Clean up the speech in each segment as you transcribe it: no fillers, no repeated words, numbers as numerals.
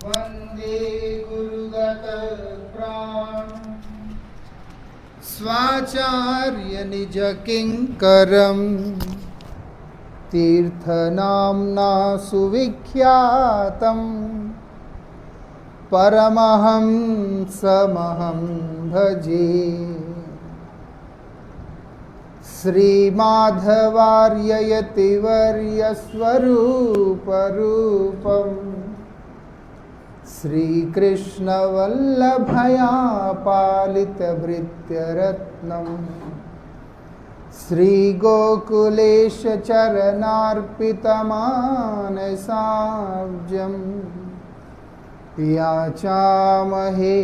वंदे गुरुगत प्राण स्वाचार्य निज किंकरम तीर्थनाम्ना सुविख्यातम परमहंसमहं भजे। श्रीमाधवार्ययतिवर्यस्वरूपरूपं श्रीकृष्णवल्लभयापालितभृत्यरत्नं श्रीगोकुलेशचरणार्पितमानसाब्जम् याचामहे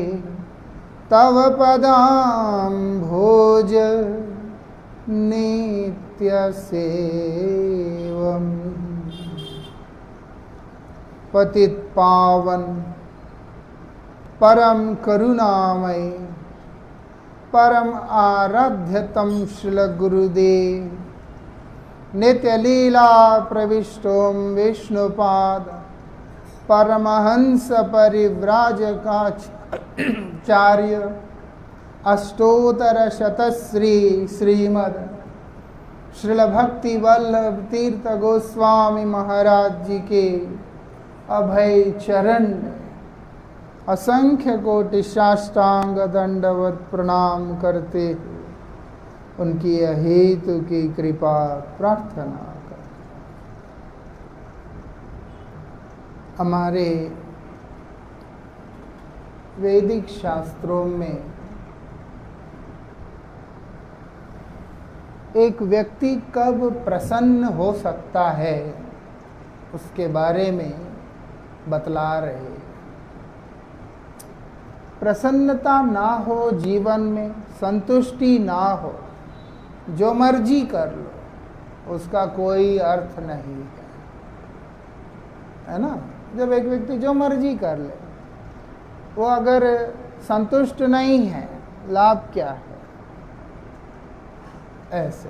तव पदाम्भोज नित्यसेवम्। पतित पावन परम करुणामय परम आराध्यतम श्रील गुरुदेव नित्य लीला प्रविष्टोम विष्णुपाद परमहंस परिव्राजकाचार्य अष्टोत्तर शतश्री श्रीमद श्रील भक्ति वल्लभ तीर्थ गोस्वामी महाराज जी के अभय चरण असंख्य कोटि साष्टांग दंडवत प्रणाम करते हुए उनकी अहेतु की कृपा प्रार्थना कर। हमारे वैदिक शास्त्रों में एक व्यक्ति कब प्रसन्न हो सकता है उसके बारे में बतला रहे। प्रसन्नता ना हो जीवन में, संतुष्टि ना हो, जो मर्जी कर लो उसका कोई अर्थ नहीं है ना। जब एक व्यक्ति जो मर्जी कर ले, वो अगर संतुष्ट नहीं है, लाभ क्या है? ऐसे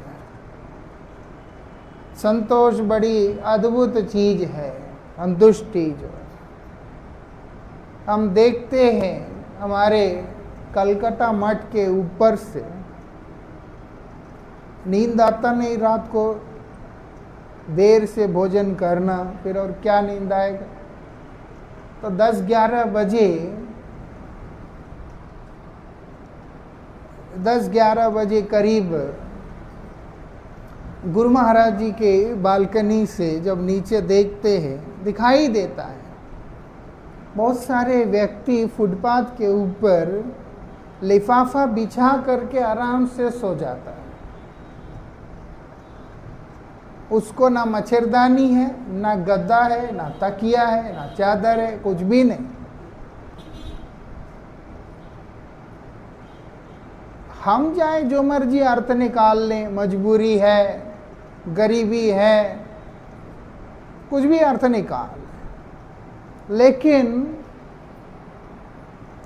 संतोष बड़ी अद्भुत चीज है। संतुष्टि जो हम देखते हैं हमारे कलकत्ता मठ के ऊपर से, नींद आता नहीं रात को, देर से भोजन करना, फिर और क्या नींद आएगा। तो 10-11 बजे करीब गुरु महाराज जी के बालकनी से जब नीचे देखते हैं, दिखाई देता है बहुत सारे व्यक्ति फुटपाथ के ऊपर लिफाफा बिछा करके आराम से सो जाता है। उसको ना मच्छरदानी है, ना गद्दा है, ना तकिया है, ना चादर है, कुछ भी नहीं। हम जाए जो मर्जी अर्थ निकाल लें, मजबूरी है, गरीबी है, कुछ भी अर्थ निकाल, लेकिन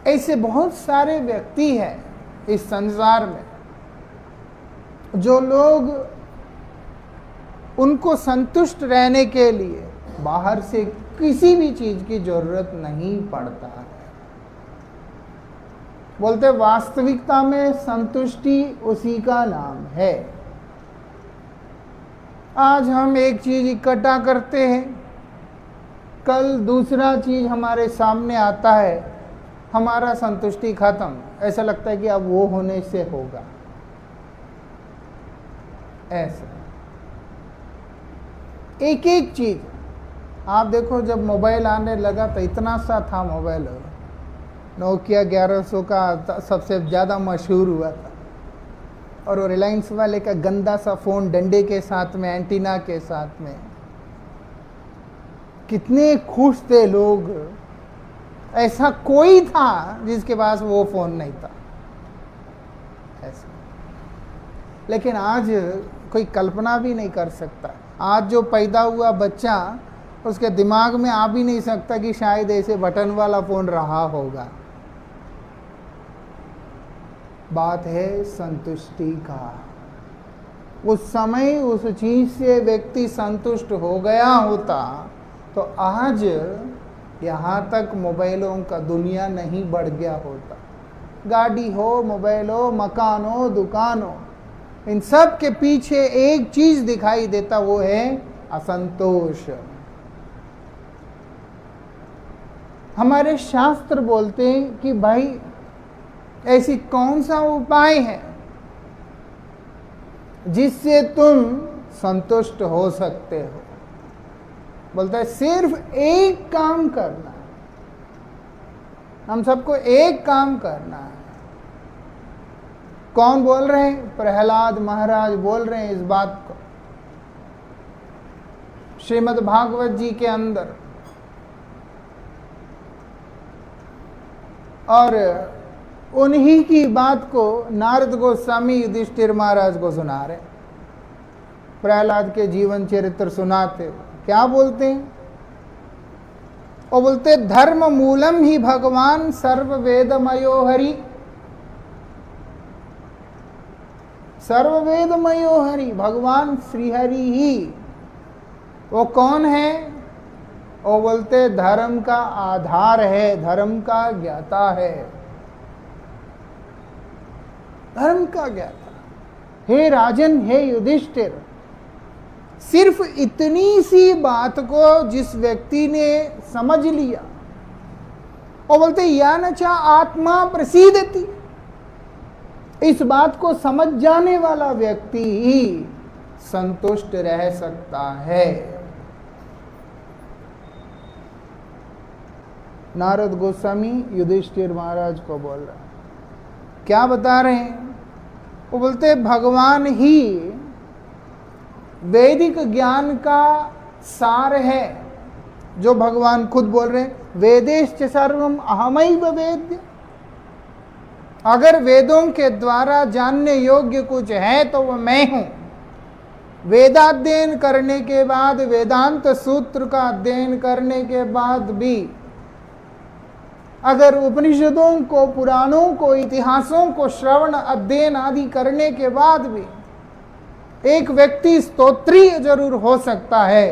ऐसे बहुत सारे व्यक्ति हैं इस संसार में जो लोग उनको संतुष्ट रहने के लिए बाहर से किसी भी चीज की जरूरत नहीं पड़ता है। बोलते वास्तविकता में संतुष्टि उसी का नाम है। आज हम एक चीज इकट्ठा करते हैं, कल दूसरा चीज हमारे सामने आता है, हमारा संतुष्टि खत्म। ऐसा लगता है कि अब वो होने से होगा। ऐसा एक एक चीज आप देखो, जब मोबाइल आने लगा तो इतना सा था मोबाइल, नोकिया 1100 का सबसे ज़्यादा मशहूर हुआ था, और वो रिलायंस वाले का गंदा सा फ़ोन डंडे के साथ में, एंटीना के साथ में। कितने खुश थे लोग। ऐसा कोई था जिसके पास वो फ़ोन नहीं था ऐसा। लेकिन आज कोई कल्पना भी नहीं कर सकता। आज जो पैदा हुआ बच्चा, उसके दिमाग में आ भी नहीं सकता कि शायद ऐसे बटन वाला फ़ोन रहा होगा। बात है संतुष्टि का। उस समय उस चीज से व्यक्ति संतुष्ट हो गया होता तो आज यहाँ तक मोबाइलों का दुनिया नहीं बढ़ गया होता। गाड़ी हो, मोबाइल हो, मकान हो, दुकान हो, इन सब के पीछे एक चीज दिखाई देता, वो है असंतोष। हमारे शास्त्र बोलते हैं कि भाई ऐसी कौन सा उपाय है जिससे तुम संतुष्ट हो सकते हो। बोलता है सिर्फ एक काम करना है, हम सबको एक काम करना है। कौन बोल रहे हैं? प्रहलाद महाराज बोल रहे हैं इस बात को श्रीमद् भागवत जी के अंदर। और उन्हीं की बात को नारद गोस्वामी युधिष्ठिर महाराज को सुना रहे। प्रहलाद के जीवन चरित्र सुनाते क्या बोलते हैं? वो बोलते धर्म मूलम ही भगवान सर्व वेदमयो हरि। सर्व वेदमयो हरि, भगवान श्री हरि ही। वो कौन है? वो बोलते धर्म का आधार है, धर्म का ज्ञाता है, धर्म का ज्ञाता। हे राजन, हे युधिष्ठिर, सिर्फ इतनी सी बात को जिस व्यक्ति ने समझ लिया, वो बोलते या न चा आत्मा प्रसीदति, इस बात को समझ जाने वाला व्यक्ति ही संतुष्ट रह सकता है। नारद गोस्वामी युधिष्ठिर महाराज को बोल रहे हैं, क्या बता रहे हैं? वो बोलते भगवान ही वैदिक ज्ञान का सार है, जो भगवान खुद बोल रहे हैं वेदेश्च सर्वम अहमैव वेद्य। अगर वेदों के द्वारा जानने योग्य कुछ है तो वो मैं हूं। वेदाध्ययन करने के बाद, वेदांत सूत्र का अध्ययन करने के बाद भी अगर उपनिषदों को, पुराणों को, इतिहासों को श्रवण अध्ययन आदि करने के बाद भी एक व्यक्ति स्तोत्रीय जरूर हो सकता है,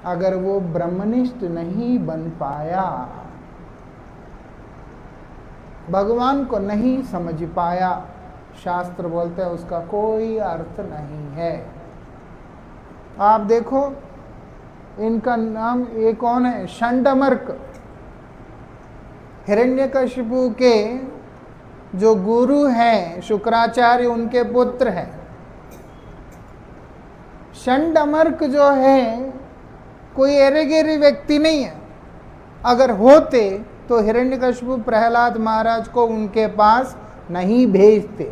अगर वो ब्रह्मनिष्ठ नहीं बन पाया, भगवान को नहीं समझ पाया, शास्त्र बोलते हैं उसका कोई अर्थ नहीं है। आप देखो इनका नाम ये कौन है? षंडमर्क, हिरण्यकशिपु के जो गुरु हैं शुक्राचार्य, उनके पुत्र हैं। षंडमर्क जो है कोई एरेगेरी व्यक्ति नहीं है। अगर होते तो हिरण्यकशिपु प्रहलाद महाराज को उनके पास नहीं भेजते।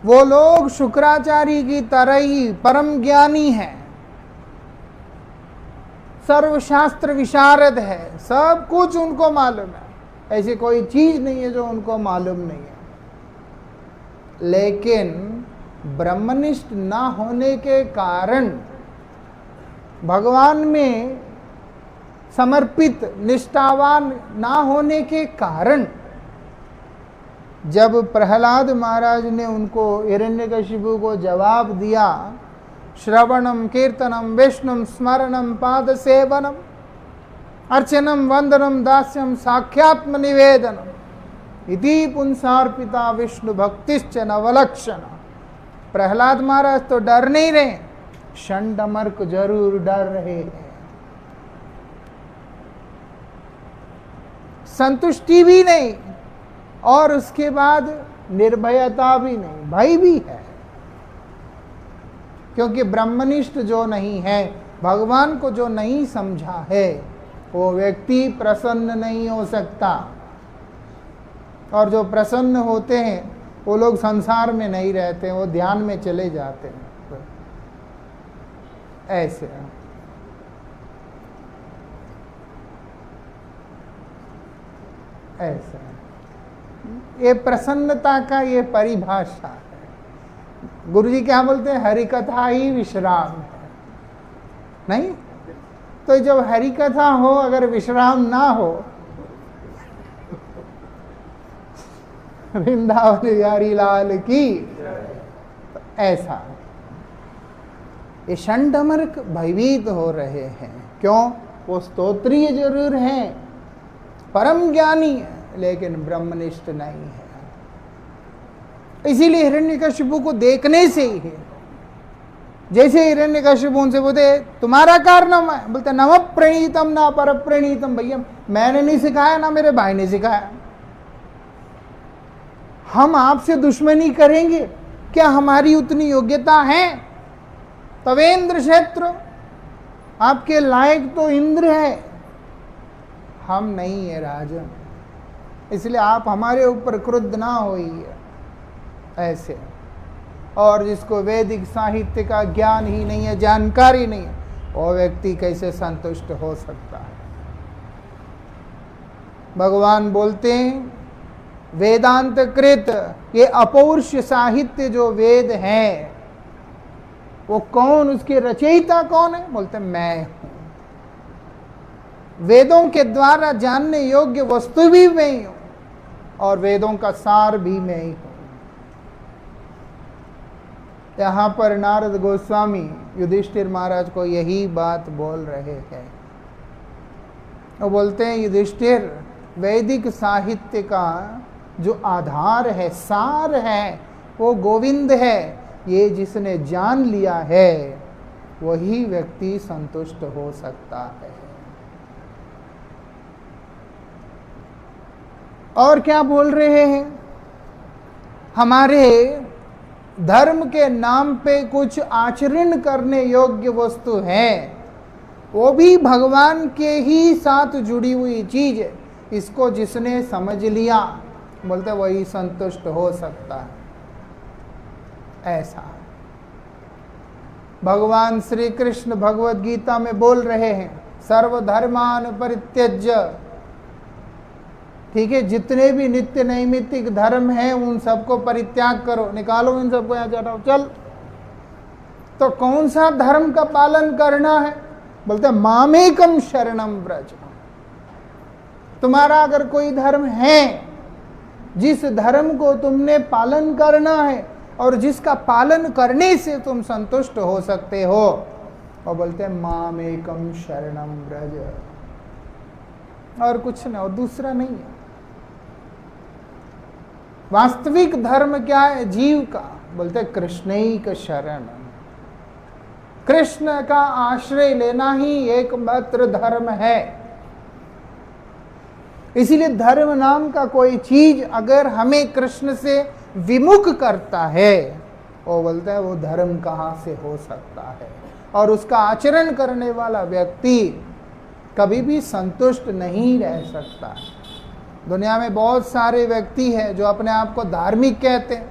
वो लोग शुक्राचार्य की तरह ही परम ज्ञानी हैं, सर्वशास्त्र विशारद है, सब कुछ उनको मालूम है, ऐसी कोई चीज नहीं है जो उनको मालूम नहीं है। लेकिन ब्रह्मनिष्ठ ना होने के कारण, भगवान में समर्पित निष्ठावान ना होने के कारण, जब प्रहलाद महाराज ने उनको हिरण्यकशिपु को जवाब दिया, श्रवणम कीर्तनम विष्णुम स्मरणम पाद सेवनम अर्चनम वंदनम दास्यम साख्यात्म निवेदनम इति पुंसार्पिता विष्णु भक्तिश्च नवलक्षण। प्रहलाद महाराज तो डर नहीं रहे, षंडमर्क जरूर डर रहे हैं। संतुष्टि भी नहीं और उसके बाद निर्भयता भी नहीं, भय भी है। क्योंकि ब्रह्मनिष्ठ जो नहीं है, भगवान को जो नहीं समझा है, वो व्यक्ति प्रसन्न नहीं हो सकता। और जो प्रसन्न होते हैं वो लोग संसार में नहीं रहते, वो ध्यान में चले जाते हैं। ऐसे ऐसा ये प्रसन्नता का ये परिभाषा है। गुरुजी क्या बोलते हैं? हरि कथा ही विश्राम है। नहीं तो जब हरि कथा हो, अगर विश्राम ना हो, वृंदावन बिहारी लाल की, तो ऐसा ये षंडमर्क भयभीत हो रहे हैं। क्यों? वो स्तोत्रीय जरूर है, परम ज्ञानी है, लेकिन ब्रह्मनिष्ठ नहीं है। इसीलिए हिरण्यकशिपु को देखने से ही है, जैसे हिरण्यकशिपु उनसे बोलते तुम्हारा कारनामा है, बोलते नव प्रणीतम ना पर प्रणीतम, भैया मैंने नहीं सिखाया ना मेरे भाई ने सिखाया, हम आपसे दुश्मनी करेंगे क्या? हमारी उतनी योग्यता है? तवेंद्र क्षेत्र, आपके लायक तो इंद्र है, हम नहीं है राजन, इसलिए आप हमारे ऊपर क्रुद्ध ना होइए। ऐसे, और जिसको वैदिक साहित्य का ज्ञान ही नहीं है, जानकारी नहीं है, वो व्यक्ति कैसे संतुष्ट हो सकता है? भगवान बोलते हैं वेदांत कृत, ये अपौरुष साहित्य जो वेद है वो कौन, उसके रचयिता कौन है? बोलते मैं हूं। वेदों के द्वारा जानने योग्य वस्तु भी मैं ही हूं और वेदों का सार भी मैं ही हूं। यहां पर नारद गोस्वामी युधिष्ठिर महाराज को यही बात बोल रहे हैं। वो बोलते हैं युधिष्ठिर, वैदिक साहित्य का जो आधार है, सार है, वो गोविंद है। ये जिसने जान लिया है वही व्यक्ति संतुष्ट हो सकता है। और क्या बोल रहे हैं? हमारे धर्म के नाम पे कुछ आचरण करने योग्य वस्तु है, वो भी भगवान के ही साथ जुड़ी हुई चीज है। इसको जिसने समझ लिया, बोलते वही संतुष्ट हो सकता है। ऐसा भगवान श्री कृष्ण भगवद गीता में बोल रहे हैं, सर्वधर्मान परित्यज्य। ठीक है, जितने भी नित्य नैमित्तिक धर्म हैं उन सबको परित्याग करो, निकालो इन सबको, यहाँ चढ़ाओ चल। तो कौन सा धर्म का पालन करना है? बोलते मामेकम शरणम व्रज। तुम्हारा अगर कोई धर्म है, जिस धर्म को तुमने पालन करना है और जिसका पालन करने से तुम संतुष्ट हो सकते हो, और बोलते हैं मामेकम शरणम व्रज, और कुछ नहीं, और दूसरा नहीं है। वास्तविक धर्म क्या है जीव का? बोलते कृष्णैक शरण, कृष्ण का आश्रय लेना ही एकमात्र धर्म है। इसीलिए धर्म नाम का कोई चीज अगर हमें कृष्ण से विमुख करता है, वो बोलता है वो धर्म कहाँ से हो सकता है। और उसका आचरण करने वाला व्यक्ति कभी भी संतुष्ट नहीं रह सकता। दुनिया में बहुत सारे व्यक्ति हैं जो अपने आप को धार्मिक कहते हैं,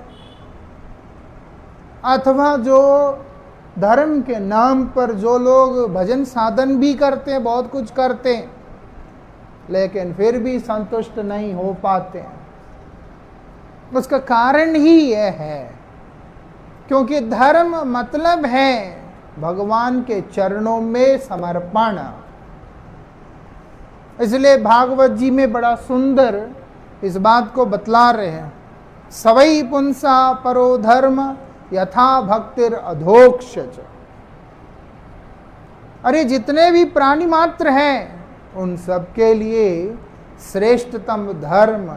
अथवा जो धर्म के नाम पर जो लोग भजन साधन भी करते हैं, बहुत कुछ करते हैं, लेकिन फिर भी संतुष्ट नहीं हो पाते हैं। उसका कारण ही यह है क्योंकि धर्म मतलब है भगवान के चरणों में समर्पण। इसलिए भागवत जी में बड़ा सुंदर इस बात को बतला रहे हैं, सवै पुंसा परो धर्म यथा भक्तिर अधोक्षज। अरे जितने भी प्राणी मात्र हैं उन सबके लिए श्रेष्ठतम धर्म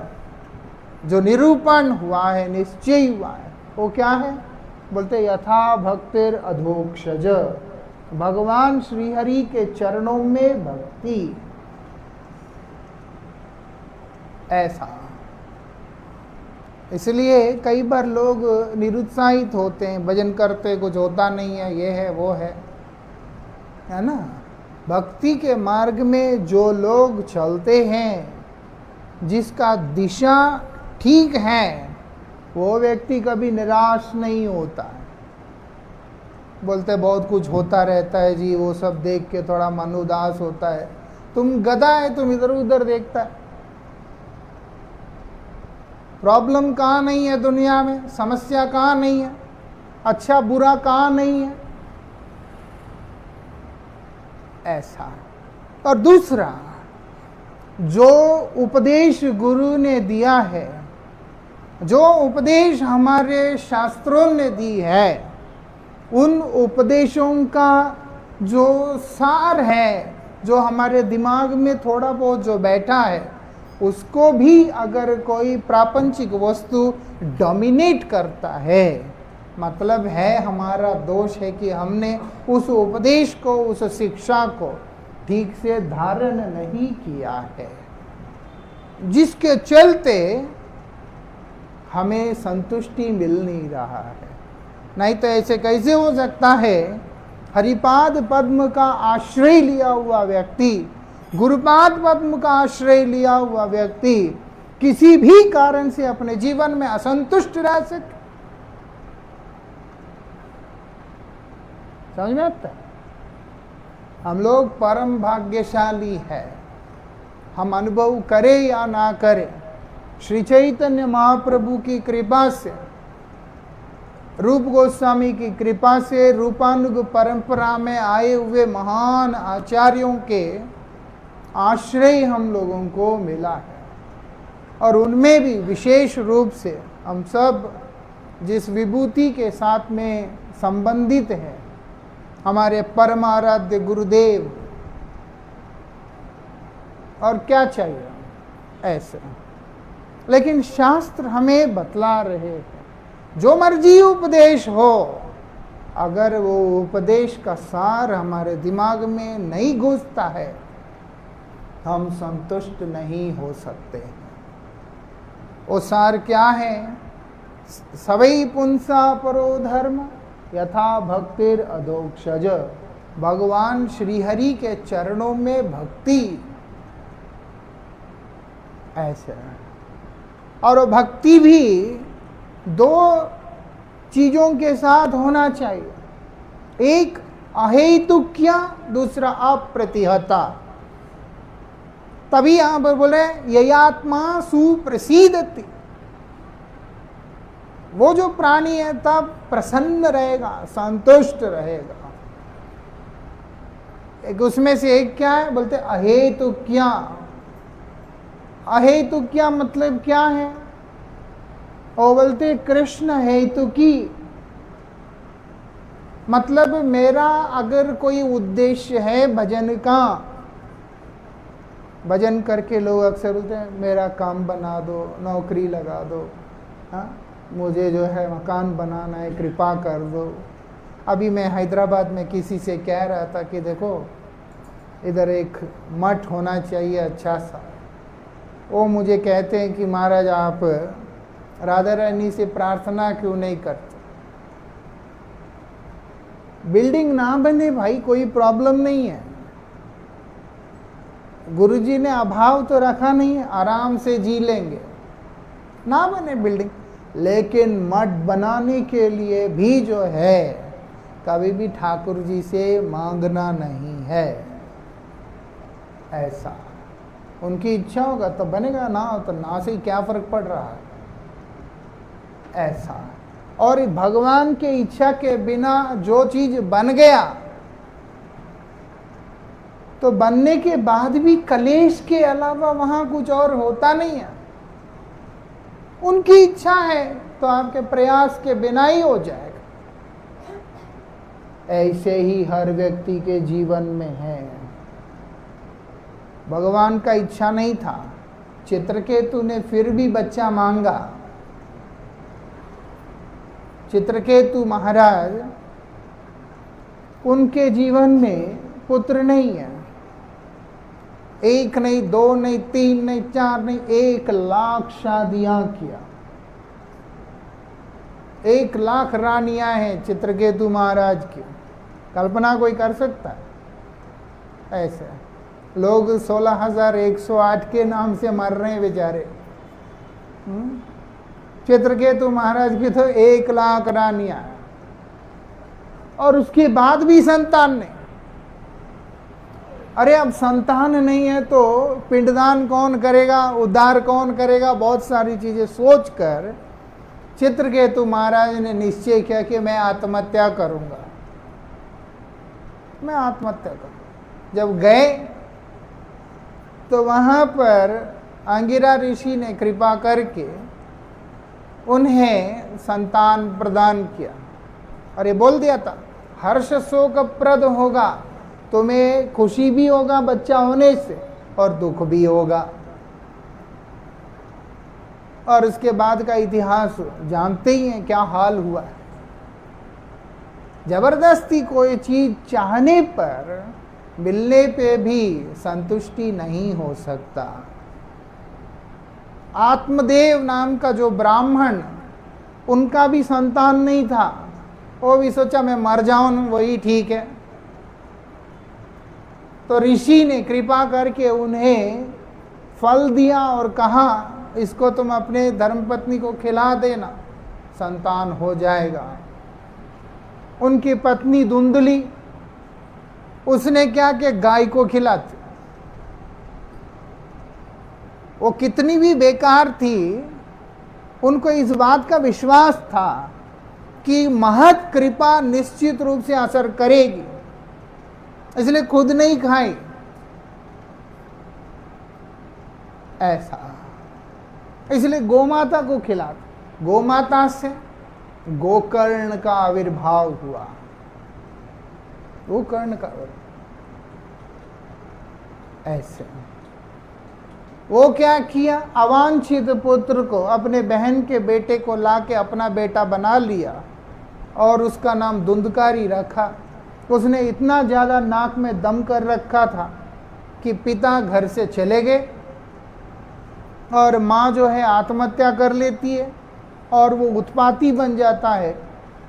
जो निरूपण हुआ है, निश्चय हुआ है, वो क्या है? बोलते यथा भक्तिर अधोक्षज, भगवान श्रीहरि के चरणों में भक्ति। ऐसा इसलिए कई बार लोग निरुत्साहित होते हैं, भजन करते कुछ होता नहीं है, ये है वो है ना। भक्ति के मार्ग में जो लोग चलते हैं, जिसका दिशा ठीक है, वो व्यक्ति कभी निराश नहीं होता है। बोलते बहुत कुछ होता रहता है जी, वो सब देख के थोड़ा मन उदास होता है। तुम गधा है, तुम इधर उधर देखता है। प्रॉब्लम कहाँ नहीं है दुनिया में, समस्या कहाँ नहीं है, अच्छा बुरा कहाँ नहीं है, ऐसा। और दूसरा, जो उपदेश गुरु ने दिया है, जो उपदेश हमारे शास्त्रों ने दी है, उन उपदेशों का जो सार है जो हमारे दिमाग में थोड़ा बहुत जो बैठा है, उसको भी अगर कोई प्रापंचिक वस्तु डोमिनेट करता है, मतलब है हमारा दोष है कि हमने उस उपदेश को, उस शिक्षा को ठीक से धारण नहीं किया है, जिसके चलते हमें संतुष्टि मिल नहीं रहा है। नहीं तो ऐसे कैसे हो सकता है, हरिपाद पद्म का आश्रय लिया हुआ व्यक्ति, गुरुपाद पद्म का आश्रय लिया हुआ व्यक्ति किसी भी कारण से अपने जीवन में असंतुष्ट रह सके? समझ में आता है? हम लोग परम भाग्यशाली है, हम अनुभव करें या ना करें, श्री चैतन्य महाप्रभु की कृपा से, रूप गोस्वामी की कृपा से, रूपानुग परंपरा में आए हुए महान आचार्यों के आश्रय हम लोगों को मिला है। और उनमें भी विशेष रूप से हम सब जिस विभूति के साथ में संबंधित हैं, हमारे परमाराध्य गुरुदेव, और क्या चाहिए ऐसे। लेकिन शास्त्र हमें बतला रहे हैं, जो मर्जी उपदेश हो, अगर वो उपदेश का सार हमारे दिमाग में नहीं घुसता है, हम संतुष्ट नहीं हो सकते। वो सार क्या है? सवै पुंसा परो धर्म यथा भक्तिर अधोक्षज। भगवान श्रीहरि के चरणों में भक्ति, ऐसे। और वो भक्ति भी दो चीजों के साथ होना चाहिए, एक अहेतुक्या, दूसरा अप्रतिहता। तभी यहां पर बोले ययात्मा सुप्रसीदति। वो जो प्राणी है तब प्रसन्न रहेगा, संतुष्ट रहेगा। एक उसमें से एक क्या है, बोलते अहेतुक्या। अहेतुक्या मतलब क्या है? वो बोलते कृष्ण हेतु की, मतलब मेरा अगर कोई उद्देश्य है भजन का, भजन करके लोग अक्सर बोलते हैं मेरा काम बना दो, नौकरी लगा दो, हाँ, मुझे जो है मकान बनाना है, कृपा कर दो। अभी मैं हैदराबाद में किसी से कह रहा था कि देखो इधर एक मठ होना चाहिए अच्छा सा। वो मुझे कहते हैं कि महाराज आप राधा रानी से प्रार्थना क्यों नहीं करते? बिल्डिंग ना बने भाई, कोई प्रॉब्लम नहीं है, गुरुजी ने अभाव तो रखा नहीं है, आराम से जी लेंगे, ना बने बिल्डिंग। लेकिन मठ बनाने के लिए भी जो है कभी भी ठाकुर जी से मांगना नहीं है, ऐसा। उनकी इच्छा होगा तो बनेगा, ना हो तो ना से क्या फर्क पड़ रहा है, ऐसा। और भगवान के इच्छा के बिना जो चीज बन गया तो बनने के बाद भी कलेश के अलावा वहां कुछ और होता नहीं है। उनकी इच्छा है तो आपके प्रयास के बिना ही हो जाएगा। ऐसे ही हर व्यक्ति के जीवन में है। भगवान का इच्छा नहीं था, चित्रकेतु ने फिर भी बच्चा मांगा। चित्रकेतु महाराज, उनके जीवन में पुत्र नहीं है, एक नहीं, दो नहीं, तीन नहीं, चार नहीं, 1,00,000 शादियां किया। 1,00,000 रानियां हैं चित्रकेतु महाराज की। कल्पना कोई कर सकता है? ऐसे लोग 16,108 के नाम से मर रहे हैं बेचारे। चित्रकेतु महाराज की तो 1,00,000 रानियां, और उसके बाद भी संतान नहीं। अरे अब संतान नहीं है तो पिंडदान कौन करेगा, उद्धार कौन करेगा, बहुत सारी चीजें सोचकर चित्रकेतु महाराज ने निश्चय किया कि मैं आत्महत्या करूंगा, मैं आत्महत्या करूंगा। जब गए तो वहां पर अंगिरा ऋषि ने कृपा करके उन्हें संतान प्रदान किया, और ये बोल दिया था हर्ष शोक प्रद होगा तुम्हें खुशी भी होगा बच्चा होने से और दुख भी होगा। और उसके बाद का इतिहास जानते ही हैं क्या हाल हुआ है। जबरदस्ती कोई चीज चाहने पर, मिलने पे भी संतुष्टि नहीं हो सकता। आत्मदेव नाम का जो ब्राह्मण, उनका भी संतान नहीं था, वो भी सोचा मैं मर जाऊं वही ठीक है। तो ऋषि ने कृपा करके उन्हें फल दिया और कहा इसको तुम अपने धर्मपत्नी को खिला देना, संतान हो जाएगा। उनकी पत्नी धुंधली, उसने क्या किया, गाय को खिलाती। वो कितनी भी बेकार थी, उनको इस बात का विश्वास था कि महत कृपा निश्चित रूप से असर करेगी, इसलिए खुद नहीं खाई। ऐसा इसलिए गोमाता को खिलाते। गोमाता से गोकर्ण का आविर्भाव हुआ। गोकर्ण का ऐसे वो क्या किया, अवांछित पुत्र को, अपने बहन के बेटे को लाके अपना बेटा बना लिया और उसका नाम धुंधकारी रखा। उसने इतना ज्यादा नाक में दम कर रखा था कि पिता घर से चले गए और माँ जो है आत्महत्या कर लेती है और वो उत्पाती बन जाता है।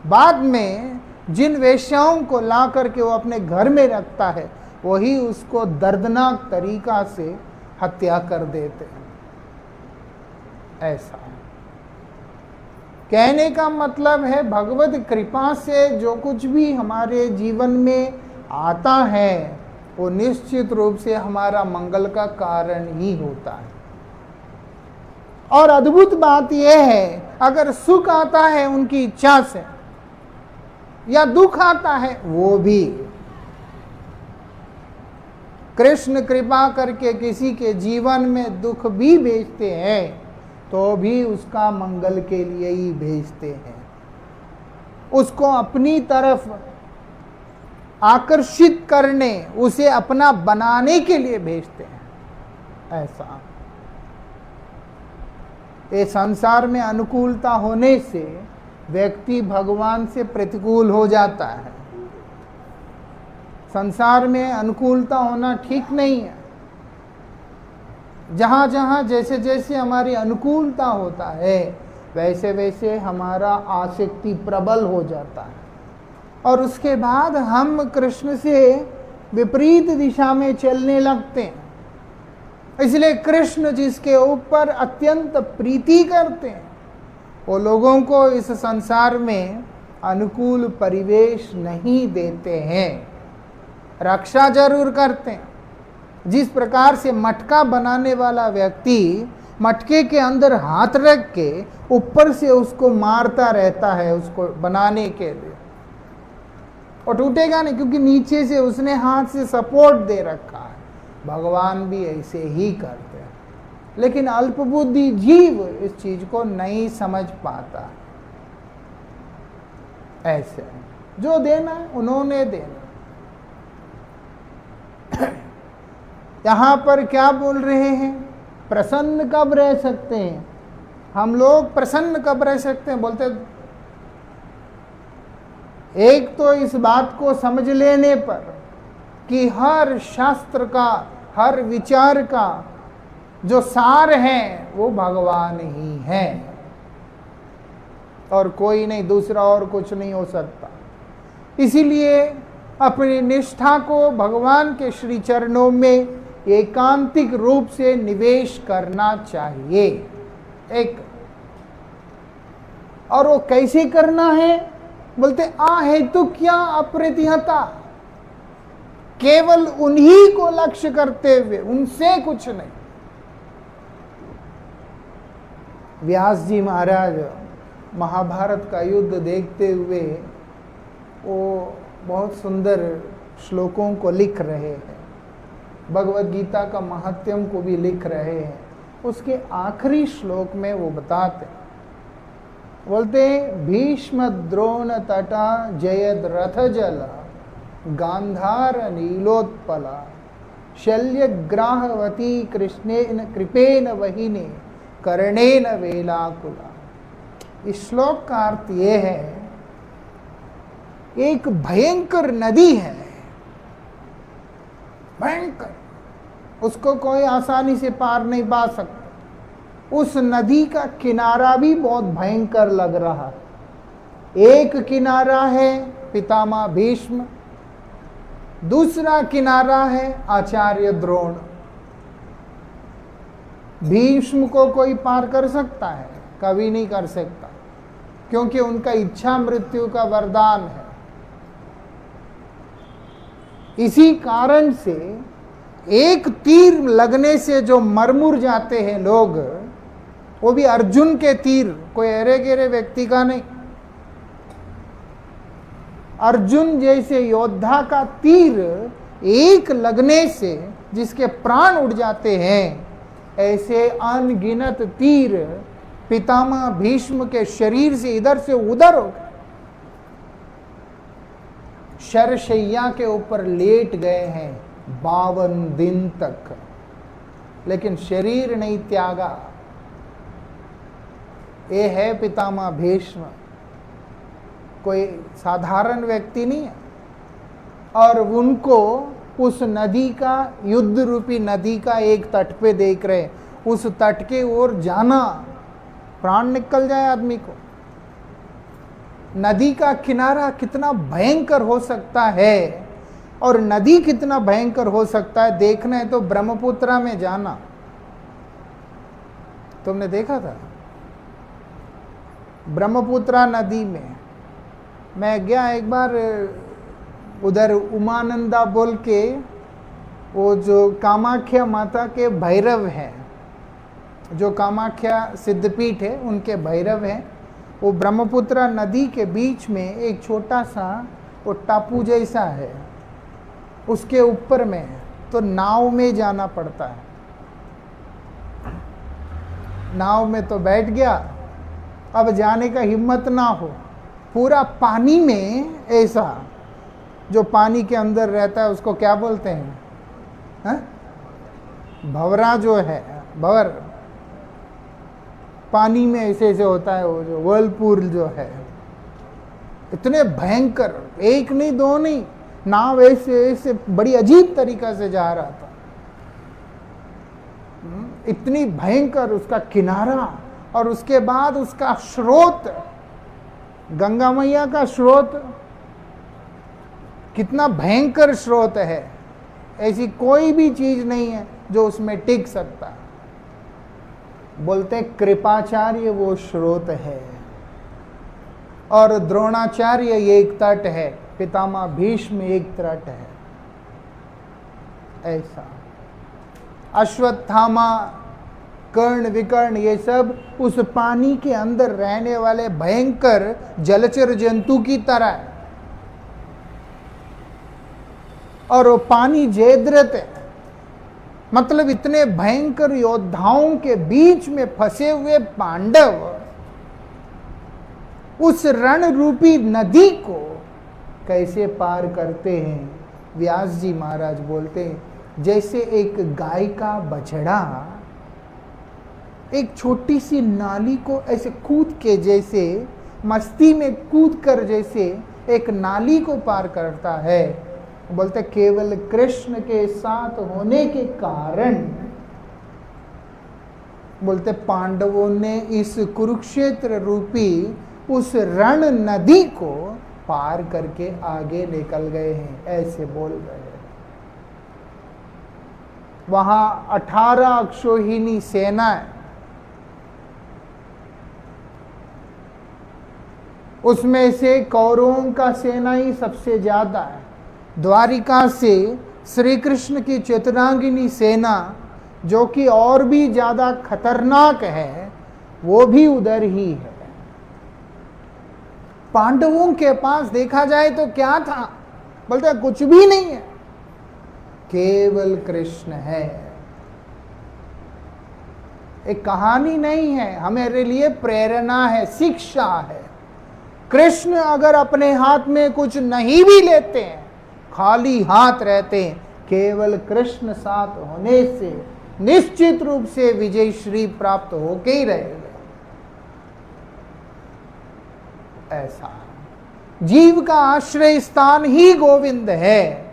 बाद में जिन वेश्याओं को ला करके वो अपने घर में रखता है, वही उसको दर्दनाक तरीका से हत्या कर देते हैं। ऐसा कहने का मतलब है, भगवत कृपा से जो कुछ भी हमारे जीवन में आता है वो निश्चित रूप से हमारा मंगल का कारण ही होता है। और अद्भुत बात यह है, अगर सुख आता है उनकी इच्छा से या दुख आता है, वो भी कृष्ण कृपा करके किसी के जीवन में दुख भी भेजते हैं तो भी उसका मंगल के लिए ही भेजते हैं, उसको अपनी तरफ आकर्षित करने, उसे अपना बनाने के लिए भेजते हैं। ऐसा ये संसार में अनुकूलता होने से व्यक्ति भगवान से प्रतिकूल हो जाता है। संसार में अनुकूलता होना ठीक नहीं है। जहाँ जहाँ जैसे जैसे हमारी अनुकूलता होता है, वैसे वैसे हमारा आसक्ति प्रबल हो जाता है और उसके बाद हम कृष्ण से विपरीत दिशा में चलने लगते हैं। इसलिए कृष्ण जिसके ऊपर अत्यंत प्रीति करते हैं, वो लोगों को इस संसार में अनुकूल परिवेश नहीं देते हैं, रक्षा जरूर करते हैं। जिस प्रकार से मटका बनाने वाला व्यक्ति मटके के अंदर हाथ रख के ऊपर से उसको मारता रहता है उसको बनाने के लिए, और टूटेगा नहीं क्योंकि नीचे से उसने हाथ से सपोर्ट दे रखा है। भगवान भी ऐसे ही करते हैं, लेकिन अल्पबुद्धि जीव इस चीज को नहीं समझ पाता। ऐसे जो देना उन्होंने देना। यहां पर क्या बोल रहे हैं, प्रसन्न कब रह सकते हैं हम लोग, प्रसन्न कब रह सकते हैं? बोलते एक तो इस बात को समझ लेने पर कि हर शास्त्र का, हर विचार का जो सार है वो भगवान ही है और कोई नहीं, दूसरा और कुछ नहीं हो सकता। इसीलिए अपनी निष्ठा को भगवान के श्री चरणों में एकांतिक रूप से निवेश करना चाहिए। एक और वो कैसे करना है? बोलते आ हेतु क्या अप्रतिहता, केवल उन्हीं को लक्ष्य करते हुए, उनसे कुछ नहीं। व्यास जी महाराज महाभारत का युद्ध देखते हुए वो बहुत सुंदर श्लोकों को लिख रहे हैं, भगवद गीता का महत्यम को भी लिख रहे हैं। उसके आखिरी श्लोक में वो बताते, बोलते भीष्म द्रोण तटा जयद रथ जला गांधार नीलोत्पला शल्यग्राहवती कृष्णेन कृपेन वहिने कर्णेन वेलाकुला। इस श्लोक का अर्थ ये है, एक भयंकर नदी है, भयंकर, उसको कोई आसानी से पार नहीं पा सकता। उस नदी का किनारा भी बहुत भयंकर लग रहा है। एक किनारा है पितामह भीष्म, दूसरा किनारा है आचार्य द्रोण। भीष्म को कोई पार कर सकता है? कभी नहीं कर सकता, क्योंकि उनका इच्छा मृत्यु का वरदान है। इसी कारण से एक तीर लगने से जो मरमुर जाते हैं लोग, वो भी अर्जुन के तीर, कोई अरे गेरे व्यक्ति का नहीं। अर्जुन जैसे योद्धा का तीर एक लगने से जिसके प्राण उड़ जाते हैं, ऐसे अनगिनत तीर पितामह भीष्म के शरीर से इधर से उधर हो गए। शरशैया के ऊपर लेट गए हैं 52 दिन तक, लेकिन शरीर नहीं त्यागा। ये है पितामह भीष्म, कोई साधारण व्यक्ति नहीं है। और उनको उस नदी का, युद्ध रूपी नदी का एक तट पे देख रहे, उस तट के ओर जाना, प्राण निकल जाए आदमी को। नदी का किनारा कितना भयंकर हो सकता है और नदी कितना भयंकर हो सकता है, देखना है तो ब्रह्मपुत्रा में जाना। तुमने देखा था? ब्रह्मपुत्रा नदी में मैं गया एक बार, उधर उमानंदा बोल के, वो जो कामाख्या माता के भैरव हैं, जो कामाख्या सिद्धपीठ है उनके भैरव हैं, वो ब्रह्मपुत्रा नदी के बीच में एक छोटा सा वो टापू जैसा है, उसके ऊपर में है। तो नाव में जाना पड़ता है। नाव में तो बैठ गया, अब जाने का हिम्मत ना हो, पूरा पानी में, ऐसा जो पानी के अंदर रहता है उसको क्या बोलते हैं? हा? भंवरा जो है, भंवर, पानी में ऐसे ऐसे होता है, वो जो व्हर्लपूल जो है, इतने भयंकर, एक नहीं दो नहीं, नाव ऐसे ऐसे बड़ी अजीब तरीका से जा रहा था। इतनी भयंकर उसका किनारा, और उसके बाद उसका स्रोत, गंगा मैया का स्रोत, कितना भयंकर स्रोत है। ऐसी कोई भी चीज नहीं है जो उसमें टिक सकता। बोलते कृपाचार्य वो स्रोत है, और द्रोणाचार्य एक तट है, पितामह भीष्म एक तट है। ऐसा अश्वत्थामा, कर्ण विकर्ण, ये सब उस पानी के अंदर रहने वाले भयंकर जलचर जंतु की तरह है। और वो पानी जयद्रथ है, मतलब इतने भयंकर योद्धाओं के बीच में फंसे हुए पांडव उस रण रूपी नदी को कैसे पार करते हैं। व्यास जी महाराज बोलते हैं, जैसे एक गाय का बछड़ा एक छोटी सी नाली को ऐसे कूद के, जैसे मस्ती में कूद कर जैसे एक नाली को पार करता है, बोलते केवल कृष्ण के साथ होने के कारण, बोलते पांडवों ने इस कुरुक्षेत्र रूपी उस रण नदी को पार करके आगे निकल गए हैं, ऐसे बोल रहे हैं। वहां 18 अक्षौहिणी सेना है, उसमें से कौरवों का सेना ही सबसे ज्यादा है। द्वारिका से श्री कृष्ण की चतुरांगिनी सेना, जो कि और भी ज्यादा खतरनाक है, वो भी उधर ही है। पांडवों के पास देखा जाए तो क्या था? बोलते कुछ भी नहीं है, केवल कृष्ण है। एक कहानी नहीं है, हमारे लिए प्रेरणा है, शिक्षा है। कृष्ण अगर अपने हाथ में कुछ नहीं भी लेते हैं, खाली हाथ रहते हैं, केवल कृष्ण साथ होने से निश्चित रूप से विजय श्री प्राप्त होके ही रहेगा। ऐसा जीव का आश्रय स्थान ही गोविंद है,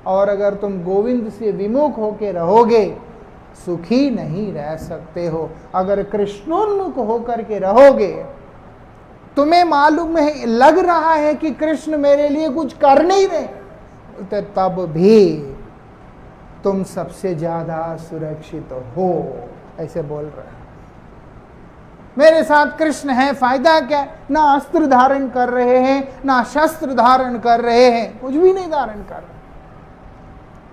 और अगर तुम गोविंद से विमुख होके रहोगे सुखी नहीं रह सकते हो। अगर कृष्णोन्मुख होकर के रहोगे, तुम्हें मालूम है, लग रहा है कि कृष्ण मेरे लिए कुछ कर नहीं रहे, तो तब भी तुम सबसे ज्यादा सुरक्षित हो, ऐसे बोल रहे हैं। मेरे साथ कृष्ण है, फायदा क्या? ना अस्त्र धारण कर रहे हैं, ना शस्त्र धारण कर रहे हैं, कुछ भी नहीं धारण कर रहे,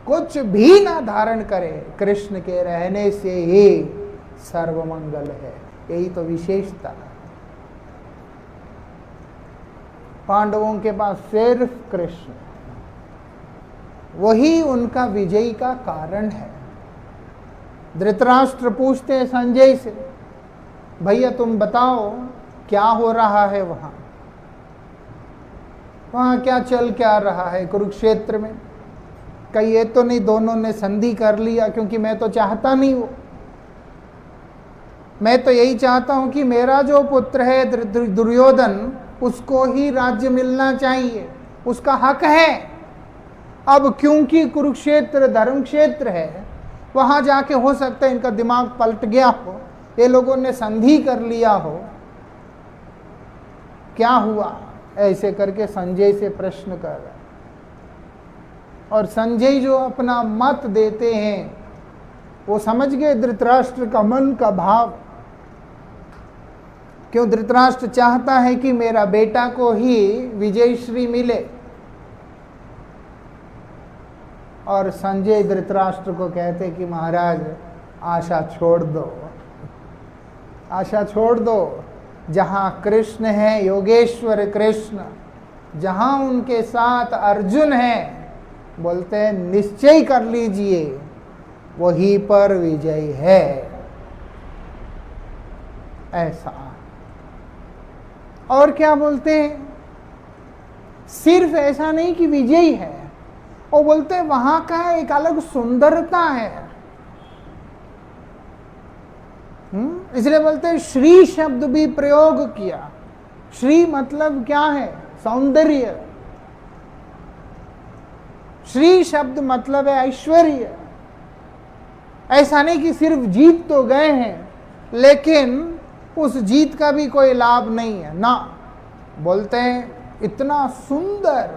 कुछ भी ना धारण करे, कृष्ण के रहने से ही सर्वमंगल है। यही तो विशेषता है। पांडवों के पास सिर्फ कृष्ण, वही उनका विजय का कारण है। धृतराष्ट्र पूछते हैं संजय से, भैया तुम बताओ क्या हो रहा है वहां क्या चल क्या रहा है कुरुक्षेत्र में? कहीं ये तो नहीं दोनों ने संधि कर लिया? क्योंकि मैं तो चाहता नहीं वो, मैं तो यही चाहता हूं कि मेरा जो पुत्र है दुर्योधन, उसको ही राज्य मिलना चाहिए, उसका हक है। अब क्योंकि कुरुक्षेत्र धर्म क्षेत्र है, वहां जाके हो सकता है इनका दिमाग पलट गया हो, ये लोगों ने संधि कर लिया हो, क्या हुआ? ऐसे करके संजय से प्रश्न कर रहा। और संजय जो अपना मत देते हैं, वो समझ गए धृतराष्ट्र का मन का भाव। क्यों? धृतराष्ट्र चाहता है कि मेरा बेटा को ही विजयश्री मिले, और संजय धृतराष्ट्र को कहते कि महाराज आशा छोड़ दो, आशा छोड़ दो। जहां कृष्ण है, योगेश्वर कृष्ण, जहां उनके साथ अर्जुन है, बोलते हैं निश्चय कर लीजिए वहीं पर विजय है। ऐसा। और क्या बोलते हैं? सिर्फ ऐसा नहीं कि विजय है, वो बोलते हैं वहां का एक अलग सुंदरता है। इसलिए बोलते हैं श्री शब्द भी प्रयोग किया। श्री मतलब क्या है? सौंदर्य। श्री शब्द मतलब है ऐश्वर्य। ऐसा नहीं कि सिर्फ जीत तो गए हैं, लेकिन उस जीत का भी कोई लाभ नहीं है ना। बोलते हैं इतना सुंदर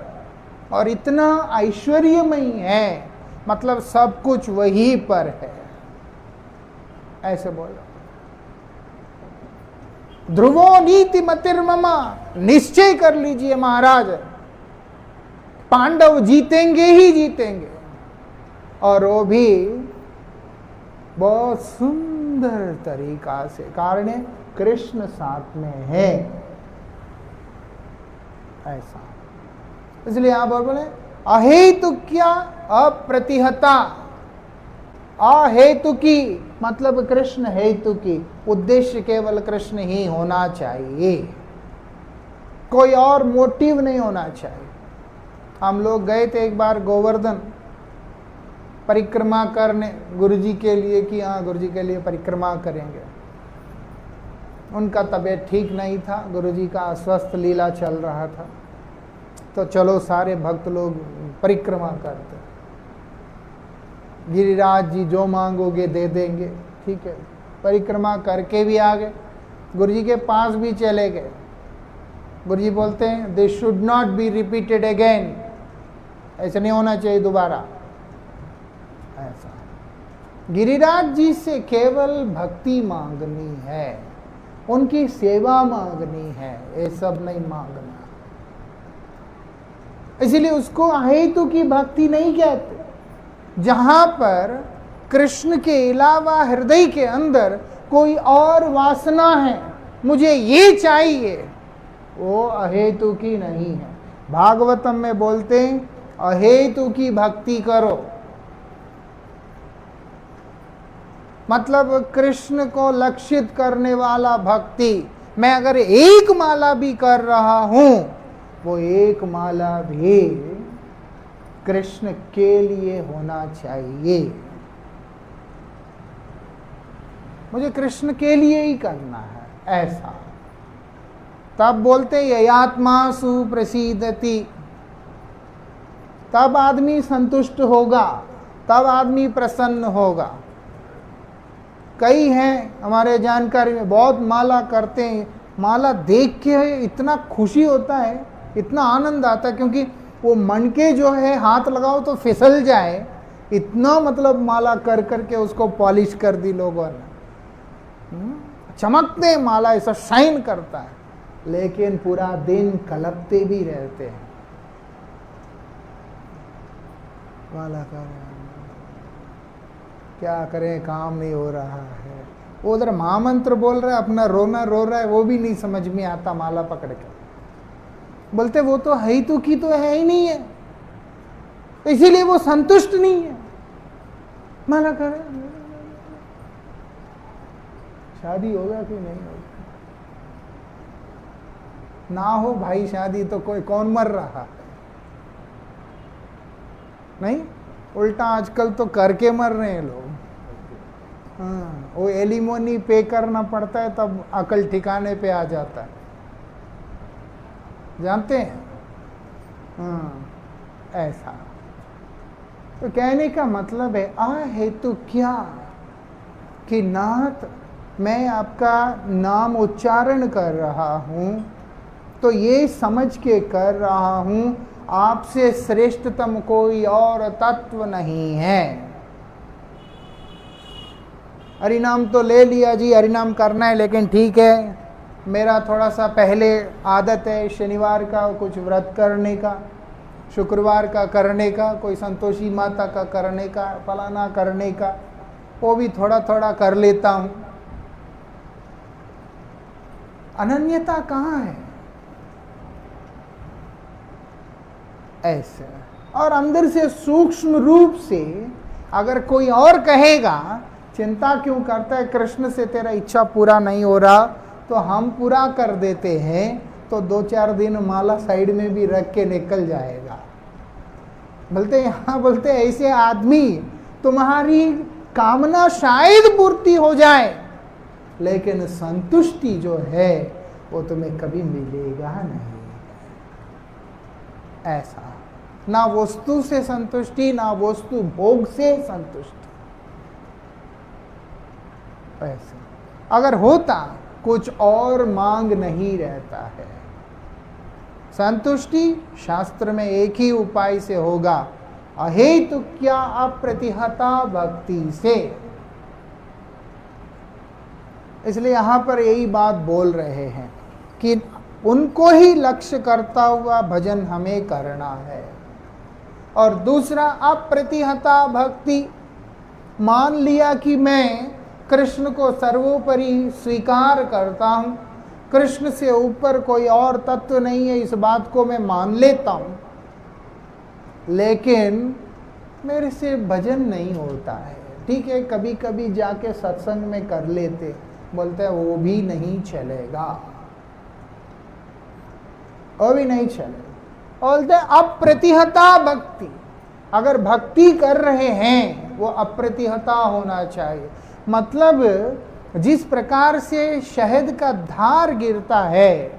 और इतना ऐश्वर्यमयी है, मतलब सब कुछ वहीं पर है, ऐसे बोलो। ध्रुवो नीति मतिर्ममा, निश्चय कर लीजिए महाराज, पांडव जीतेंगे ही जीतेंगे, और वो भी बहुत सुंदर तरीका से। कारण है कृष्ण साथ में है। ऐसा। इसलिए आप बोले अहेतु क्या? अप्रतिहता। अहेतु की मतलब कृष्ण हेतु की, उद्देश्य केवल कृष्ण ही होना चाहिए, कोई और मोटिव नहीं होना चाहिए। हम लोग गए थे एक बार गोवर्धन परिक्रमा करने गुरुजी के लिए, कि हाँ गुरुजी के लिए परिक्रमा करेंगे। उनका तबीयत ठीक नहीं था, गुरुजी का अस्वस्थ लीला चल रहा था, तो चलो सारे भक्त लोग परिक्रमा करते। गिरिराज जी जो मांगोगे दे देंगे, ठीक है। परिक्रमा करके भी आ गए, गुरुजी के पास भी चले गए। गुरुजी बोलते हैं this should not be repeated again, ऐसा नहीं होना चाहिए दोबारा। ऐसा गिरिराज जी से केवल भक्ति मांगनी है, उनकी सेवा मांगनी है, ये सब नहीं मांगना। इसलिए उसको अहेतु की भक्ति नहीं कहते। जहां पर कृष्ण के अलावा हृदय के अंदर कोई और वासना है, मुझे ये चाहिए, वो अहेतु की नहीं है। भागवतम में बोलते हैं अहेतु की भक्ति करो, मतलब कृष्ण को लक्षित करने वाला भक्ति। मैं अगर एक माला भी कर रहा हूं, वो एक माला भी कृष्ण के लिए होना चाहिए। मुझे कृष्ण के लिए ही करना है, ऐसा। तब बोलते ययात्मा सुप्रसीदति, तब आदमी संतुष्ट होगा, तब आदमी प्रसन्न होगा। कई हैं हमारे जानकारी में, बहुत माला करते हैं, माला देख के इतना खुशी होता है, इतना आनंद आता है, क्योंकि वो मन के जो है हाथ लगाओ तो फिसल जाए, इतना मतलब माला कर करके उसको पॉलिश कर दी लोगों ने। चमकते माला ऐसा शाइन करता है, लेकिन पूरा दिन कलपते भी रहते हैं। माला कर क्या करें, काम नहीं हो रहा है। वो उधर महामंत्र बोल रहा है, अपना रोना रो रहा है, वो भी नहीं समझ में आता माला पकड़ के। बोलते वो तो है ही तो की तो है ही नहीं है, इसीलिए वो संतुष्ट नहीं है। माला करे, शादी होगा कि नहीं होगा? ना हो भाई शादी तो कोई कौन मर रहा नहीं, उल्टा आजकल तो करके मर रहे हैं लोग। हाँ, वो एलिमोनी पे करना पड़ता है तब अकल ठिकाने पे आ जाता है, जानते हैं। हाँ, ऐसा तो कहने का मतलब है आ हेतु क्या कि नाथ मैं आपका नाम उच्चारण कर रहा हूँ तो ये समझ के कर रहा हूँ आपसे श्रेष्ठतम कोई और तत्व नहीं है। हरिनाम तो ले लिया जी, हरिनाम करना है, लेकिन ठीक है, मेरा थोड़ा सा पहले आदत है शनिवार का कुछ व्रत करने का, शुक्रवार का करने का, कोई संतोषी माता का करने का, फलाना करने का, वो भी थोड़ा थोड़ा कर लेता हूँ। अनन्यता कहाँ है? ऐसे। और अंदर से सूक्ष्म रूप से अगर कोई और कहेगा चिंता क्यों करता है, कृष्ण से तेरा इच्छा पूरा नहीं हो रहा, तो हम पूरा कर देते हैं, तो 2-4 दिन माला साइड में भी रख के निकल जाएगा। बोलते यहाँ बोलते ऐसे आदमी तुम्हारी कामना शायद पूर्ति हो जाए, लेकिन संतुष्टि जो है वो तुम्हें कभी मिलेगा नहीं। ऐसा, ना वस्तु से संतुष्टि, ना वस्तु भोग से संतुष्टि। ऐसा अगर होता कुछ और मांग नहीं रहता है। संतुष्टि शास्त्र में एक ही उपाय से होगा, अहेतु क्या अप्रतिहता भक्ति से। इसलिए यहां पर यही बात बोल रहे हैं कि उनको ही लक्ष्य करता हुआ भजन हमें करना है। और दूसरा अप्रतिहता भक्ति, मान लिया कि मैं कृष्ण को सर्वोपरि स्वीकार करता हूं, कृष्ण से ऊपर कोई और तत्व नहीं है, इस बात को मैं मान लेता हूं, लेकिन मेरे से भजन नहीं होता है। ठीक है, कभी कभी जाके सत्संग में कर लेते, बोलते हैं वो भी नहीं चलेगा, वो भी नहीं चलेगा। बोलते अप्रतिहता भक्ति, अगर भक्ति कर रहे हैं वो अप्रतिहता होना चाहिए। मतलब जिस प्रकार से शहद का धार गिरता है,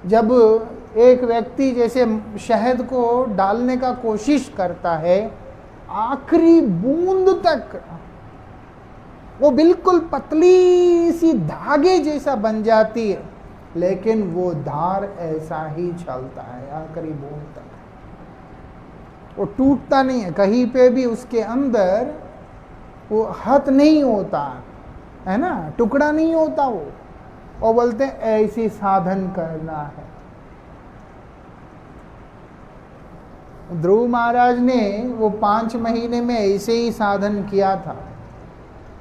जब एक व्यक्ति जैसे शहद को डालने का कोशिश करता है, आखिरी बूंद तक वो बिल्कुल पतली सी धागे जैसा बन जाती है, लेकिन वो धार ऐसा ही चलता है आखिरी बूंद तक, वो टूटता नहीं है, कहीं पे भी उसके अंदर वो हत नहीं होता है ना, टुकड़ा नहीं होता वो। और बोलते हैं ऐसी साधन करना है। ध्रुव महाराज ने वो 5 महीने में ऐसे ही साधन किया था।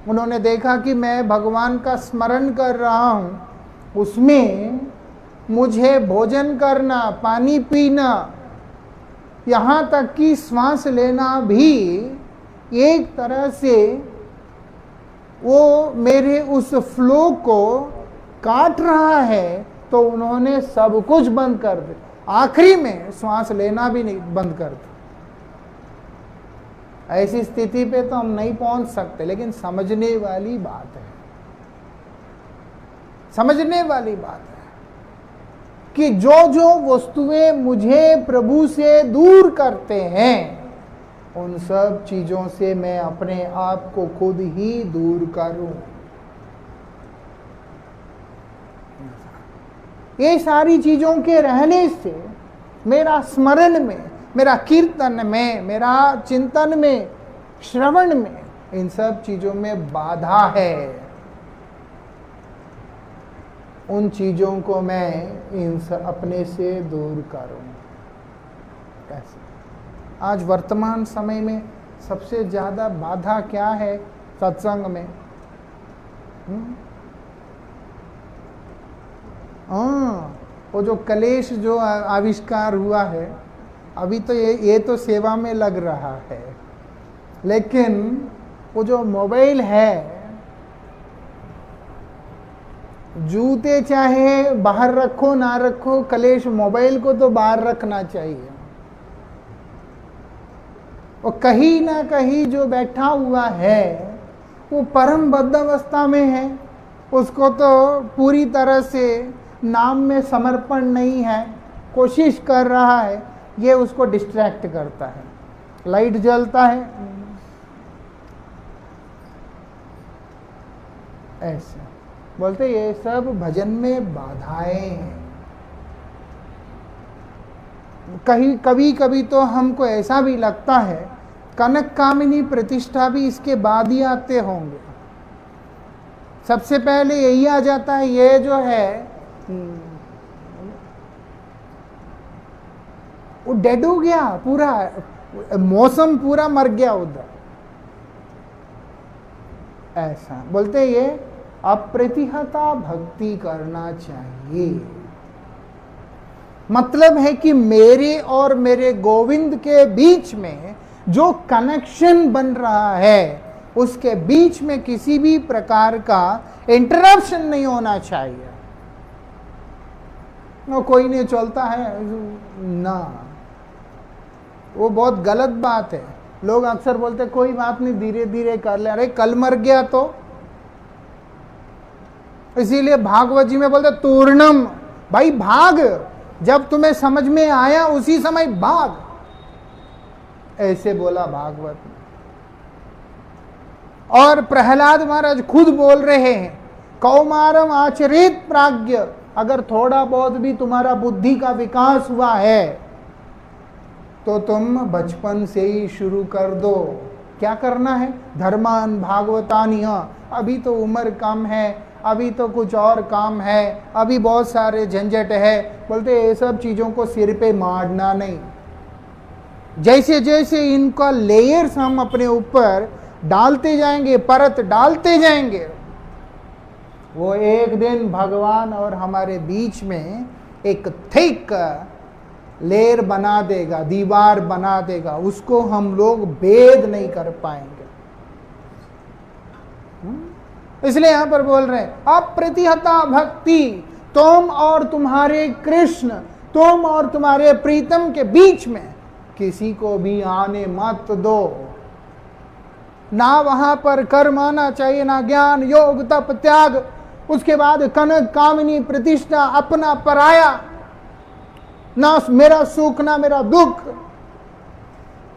उन्होंने देखा कि मैं भगवान का स्मरण कर रहा हूँ, उसमें मुझे भोजन करना, पानी पीना, यहाँ तक कि श्वास लेना भी एक तरह से वो मेरे उस फ्लो को काट रहा है। तो उन्होंने सब कुछ बंद कर दिया, आखिरी में श्वास लेना भी नहीं बंद कर दो। ऐसी स्थिति पे तो हम नहीं पहुंच सकते, लेकिन समझने वाली बात है, समझने वाली बात है कि जो जो वस्तुएं मुझे प्रभु से दूर करते हैं, उन सब चीजों से मैं अपने आप को खुद ही दूर करूं। ये सारी चीजों के रहने से मेरा स्मरण में, मेरा कीर्तन में, मेरा चिंतन में, श्रवण में, इन सब चीजों में बाधा है। उन चीजों को मैं अपने से दूर करूं। कैसे? आज वर्तमान समय में सबसे ज्यादा बाधा क्या है सत्संग में? वो जो कलेश जो आविष्कार हुआ है, अभी तो ये तो सेवा में लग रहा है, लेकिन वो जो मोबाइल है, जूते चाहे बाहर रखो ना रखो, कलेश मोबाइल को तो बाहर रखना चाहिए। वो कहीं ना कहीं जो बैठा हुआ है वो परम बद्ध अवस्था में है, उसको तो पूरी तरह से नाम में समर्पण नहीं है, कोशिश कर रहा है, ये उसको डिस्ट्रैक्ट करता है। लाइट जलता है ऐसे बोलते, ये सब भजन में बाधाएं हैं। कभी कभी तो हमको ऐसा भी लगता है कनक कामिनी प्रतिष्ठा भी इसके बाद ही आते होंगे। सबसे पहले यही आ जाता है, ये जो है वो डेड हो गया, पूरा मौसम पूरा मर गया उधर। ऐसा बोलते, ये अप्रतिहता भक्ति करना चाहिए। मतलब है कि मेरे और मेरे गोविंद के बीच में जो कनेक्शन बन रहा है, उसके बीच में किसी भी प्रकार का इंटरप्शन नहीं होना चाहिए। कोई नहीं चलता है ना, वो बहुत गलत बात है। लोग अक्सर बोलते कोई बात नहीं, धीरे धीरे कर ले। अरे कल मर गया तो? इसीलिए भागवत जी में बोलते तूर्णम, भाई भाग, जब तुम्हें समझ में आया उसी समय भाग, ऐसे बोला भागवत में। और प्रहलाद महाराज खुद बोल रहे हैं, कौमारम आचरित प्राज्ञ, अगर थोड़ा बहुत भी तुम्हारा बुद्धि का विकास हुआ है तो तुम बचपन से ही शुरू कर दो। क्या करना है? धर्मान भागवतानि, अभी तो उम्र कम है, अभी तो कुछ और काम है, अभी बहुत सारे झंझट है। बोलते ये सब चीज़ों को सिर पे मारना नहीं। जैसे जैसे इनका लेयर्स हम अपने ऊपर डालते जाएंगे, परत डालते जाएंगे, वो एक दिन भगवान और हमारे बीच में एक थिक लेयर बना देगा, दीवार बना देगा, उसको हम लोग भेद नहीं कर पाएंगे। इसलिए यहां पर बोल रहे हैं अप्रतिहता भक्ति, तुम और तुम्हारे कृष्ण, तुम और तुम्हारे प्रीतम के बीच में किसी को भी आने मत दो। ना वहां पर कर्म आना चाहिए, ना ज्ञान योग तप त्याग, उसके बाद कनक कामिनी प्रतिष्ठा, अपना पराया, ना मेरा सुख ना मेरा दुख,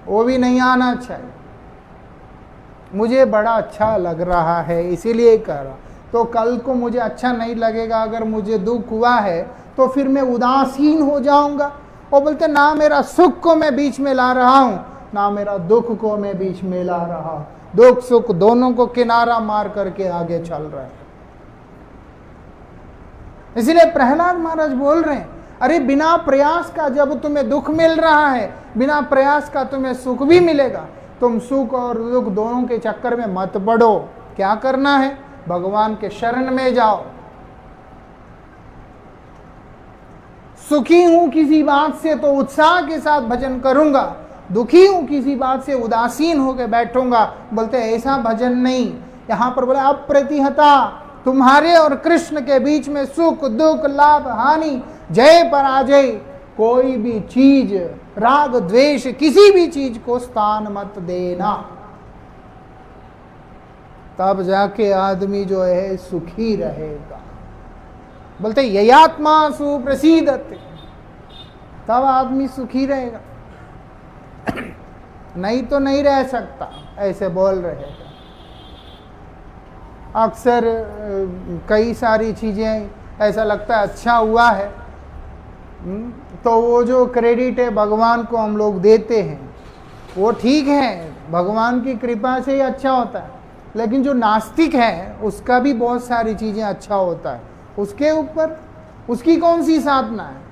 वो भी नहीं आना चाहिए। मुझे बड़ा अच्छा लग रहा है इसीलिए कर रहा, तो कल को मुझे अच्छा नहीं लगेगा। अगर मुझे दुख हुआ है तो फिर मैं उदासीन हो जाऊंगा। वो बोलते ना मेरा सुख को मैं बीच में ला रहा हूं, ना मेरा दुख को मैं बीच में ला रहा हूं। दुख सुख दोनों को किनारा मार करके आगे चल रहा है। इसलिए प्रहलाद महाराज बोल रहे हैं, अरे बिना प्रयास का जब तुम्हें दुख मिल रहा है, बिना प्रयास का तुम्हें सुख भी मिलेगा। तुम सुख और दुख दोनों के चक्कर में मत पड़ो। क्या करना है? भगवान के शरण में जाओ। सुखी हूं किसी बात से तो उत्साह के साथ भजन करूंगा, दुखी हूं किसी बात से उदासीन होकर बैठूंगा। बोलते ऐसा भजन नहीं। यहां पर बोले अप्रतिहता, तुम्हारे और कृष्ण के बीच में सुख दुख लाभ हानि जय पराजय कोई भी चीज, राग द्वेष, किसी भी चीज को स्थान मत देना। तब जाके आदमी जो है सुखी रहेगा। बोलते ययात्मा सुप्रसीदते, तब आदमी सुखी रहेगा, नहीं तो नहीं रह सकता, ऐसे बोल रहे हैं। अक्सर कई सारी चीजें ऐसा लगता है अच्छा हुआ है, तो वो जो क्रेडिट है भगवान को हम लोग देते हैं, वो ठीक है, भगवान की कृपा से ही अच्छा होता है। लेकिन जो नास्तिक है उसका भी बहुत सारी चीजें अच्छा होता है, उसके ऊपर उसकी कौन सी साधना है?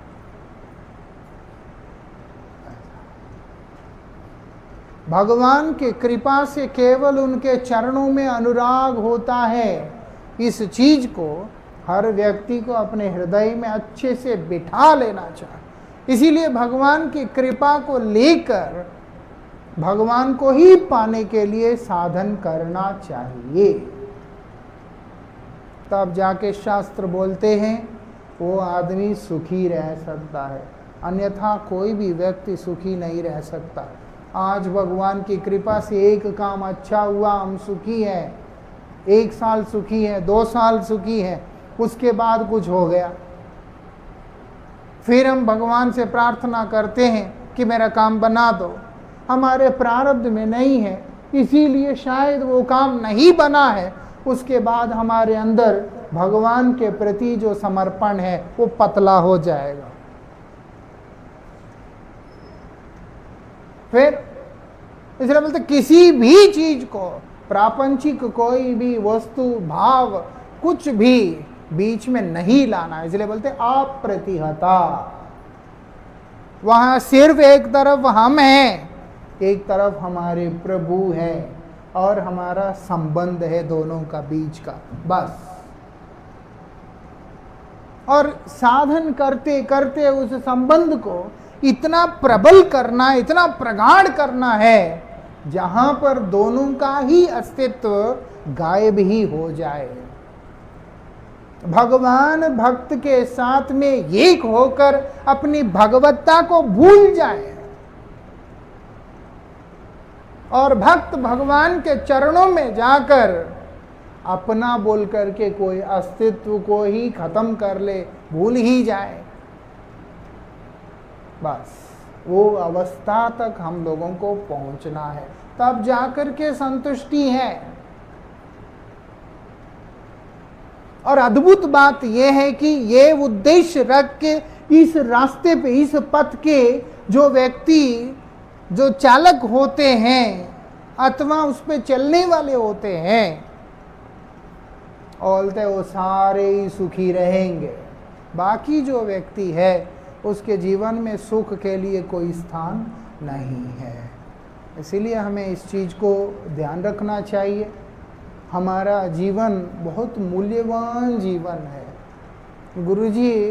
भगवान के कृपा से केवल उनके चरणों में अनुराग होता है। इस चीज को हर व्यक्ति को अपने हृदय में अच्छे से बिठा लेना चाहिए। इसीलिए भगवान की कृपा को लेकर भगवान को ही पाने के लिए साधन करना चाहिए। तब जाके शास्त्र बोलते हैं वो आदमी सुखी रह सकता है, अन्यथा कोई भी व्यक्ति सुखी नहीं रह सकता। आज भगवान की कृपा से एक काम अच्छा हुआ, हम सुखी हैं, 1 साल सुखी हैं, 2 साल सुखी हैं, उसके बाद कुछ हो गया, फिर हम भगवान से प्रार्थना करते हैं कि मेरा काम बना दो। हमारे प्रारब्ध में नहीं है, इसीलिए शायद वो काम नहीं बना है। उसके बाद हमारे अंदर भगवान के प्रति जो समर्पण है वो पतला हो जाएगा। फिर इसलिए बोलते किसी भी चीज को, प्रापंचिक कोई भी वस्तु, भाव, कुछ भी बीच में नहीं लाना। इसलिए बोलते अप्रतिहता। वहां सिर्फ एक तरफ हम हैं, एक तरफ हमारे प्रभु है और हमारा संबंध है दोनों का बीच का, बस। और साधन करते करते उस संबंध को इतना प्रबल करना, इतना प्रगाढ़ करना है जहां पर दोनों का ही अस्तित्व गायब ही हो जाए। भगवान भक्त के साथ में एक होकर अपनी भगवत्ता को भूल जाए और भक्त भगवान के चरणों में जाकर अपना बोल करके कोई अस्तित्व को ही खत्म कर ले, भूल ही जाए, बस वो अवस्था तक हम लोगों को पहुंचना है, तब जाकर के संतुष्टि है। और अद्भुत बात यह है कि ये उद्देश्य रख के इस रास्ते पे, इस पथ के जो व्यक्ति, जो चालक होते हैं अथवा उस पे चलने वाले होते हैं, बोलते वो सारे ही सुखी रहेंगे। बाकी जो व्यक्ति है उसके जीवन में सुख के लिए कोई स्थान नहीं है। इसीलिए हमें इस चीज़ को ध्यान रखना चाहिए। हमारा जीवन बहुत मूल्यवान जीवन है। गुरुजी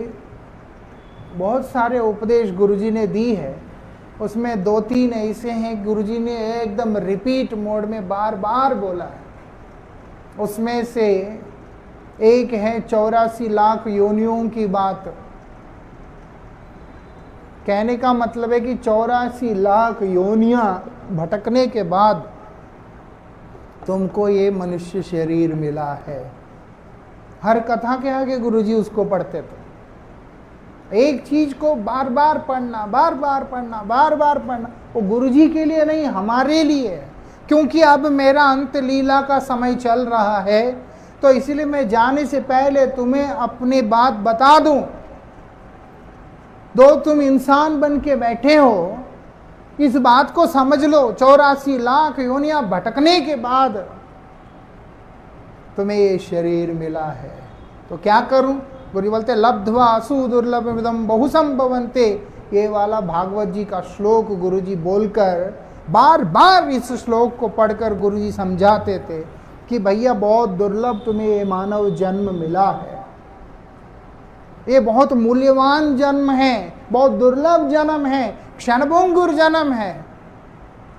बहुत सारे उपदेश गुरुजी ने दी है, उसमें 2-3 ऐसे हैं गुरुजी ने एकदम रिपीट मोड में बार बार बोला है। उसमें से एक है 84 लाख योनियों की बात। कहने का मतलब है कि 84 लाख योनियां भटकने के बाद तुमको ये मनुष्य शरीर मिला है। हर कथा के आगे गुरुजी उसको पढ़ते थे। एक चीज को बार बार पढ़ना, बार बार पढ़ना, बार बार पढ़ना, वो गुरुजी के लिए नहीं, हमारे लिए है। क्योंकि अब मेरा अंत लीला का समय चल रहा है, तो इसलिए मैं जाने से पहले तुम्हें अपनी बात बता दूं। दो तुम इंसान बन के बैठे हो, इस बात को समझ लो। 84 लाख योनियां भटकने के बाद तुम्हें ये शरीर मिला है, तो क्या करूं? गुरु बोलते लब्ध्वा सुदुर्लभमिदं बहुसंभवन्ते। ये वाला भागवत जी का श्लोक गुरुजी बोलकर बार बार इस श्लोक को पढ़कर गुरुजी समझाते थे कि भैया बहुत दुर्लभ तुम्हें ये मानव जन्म मिला है, ये बहुत मूल्यवान जन्म है, बहुत दुर्लभ जन्म है, क्षणभंगुर जन्म है।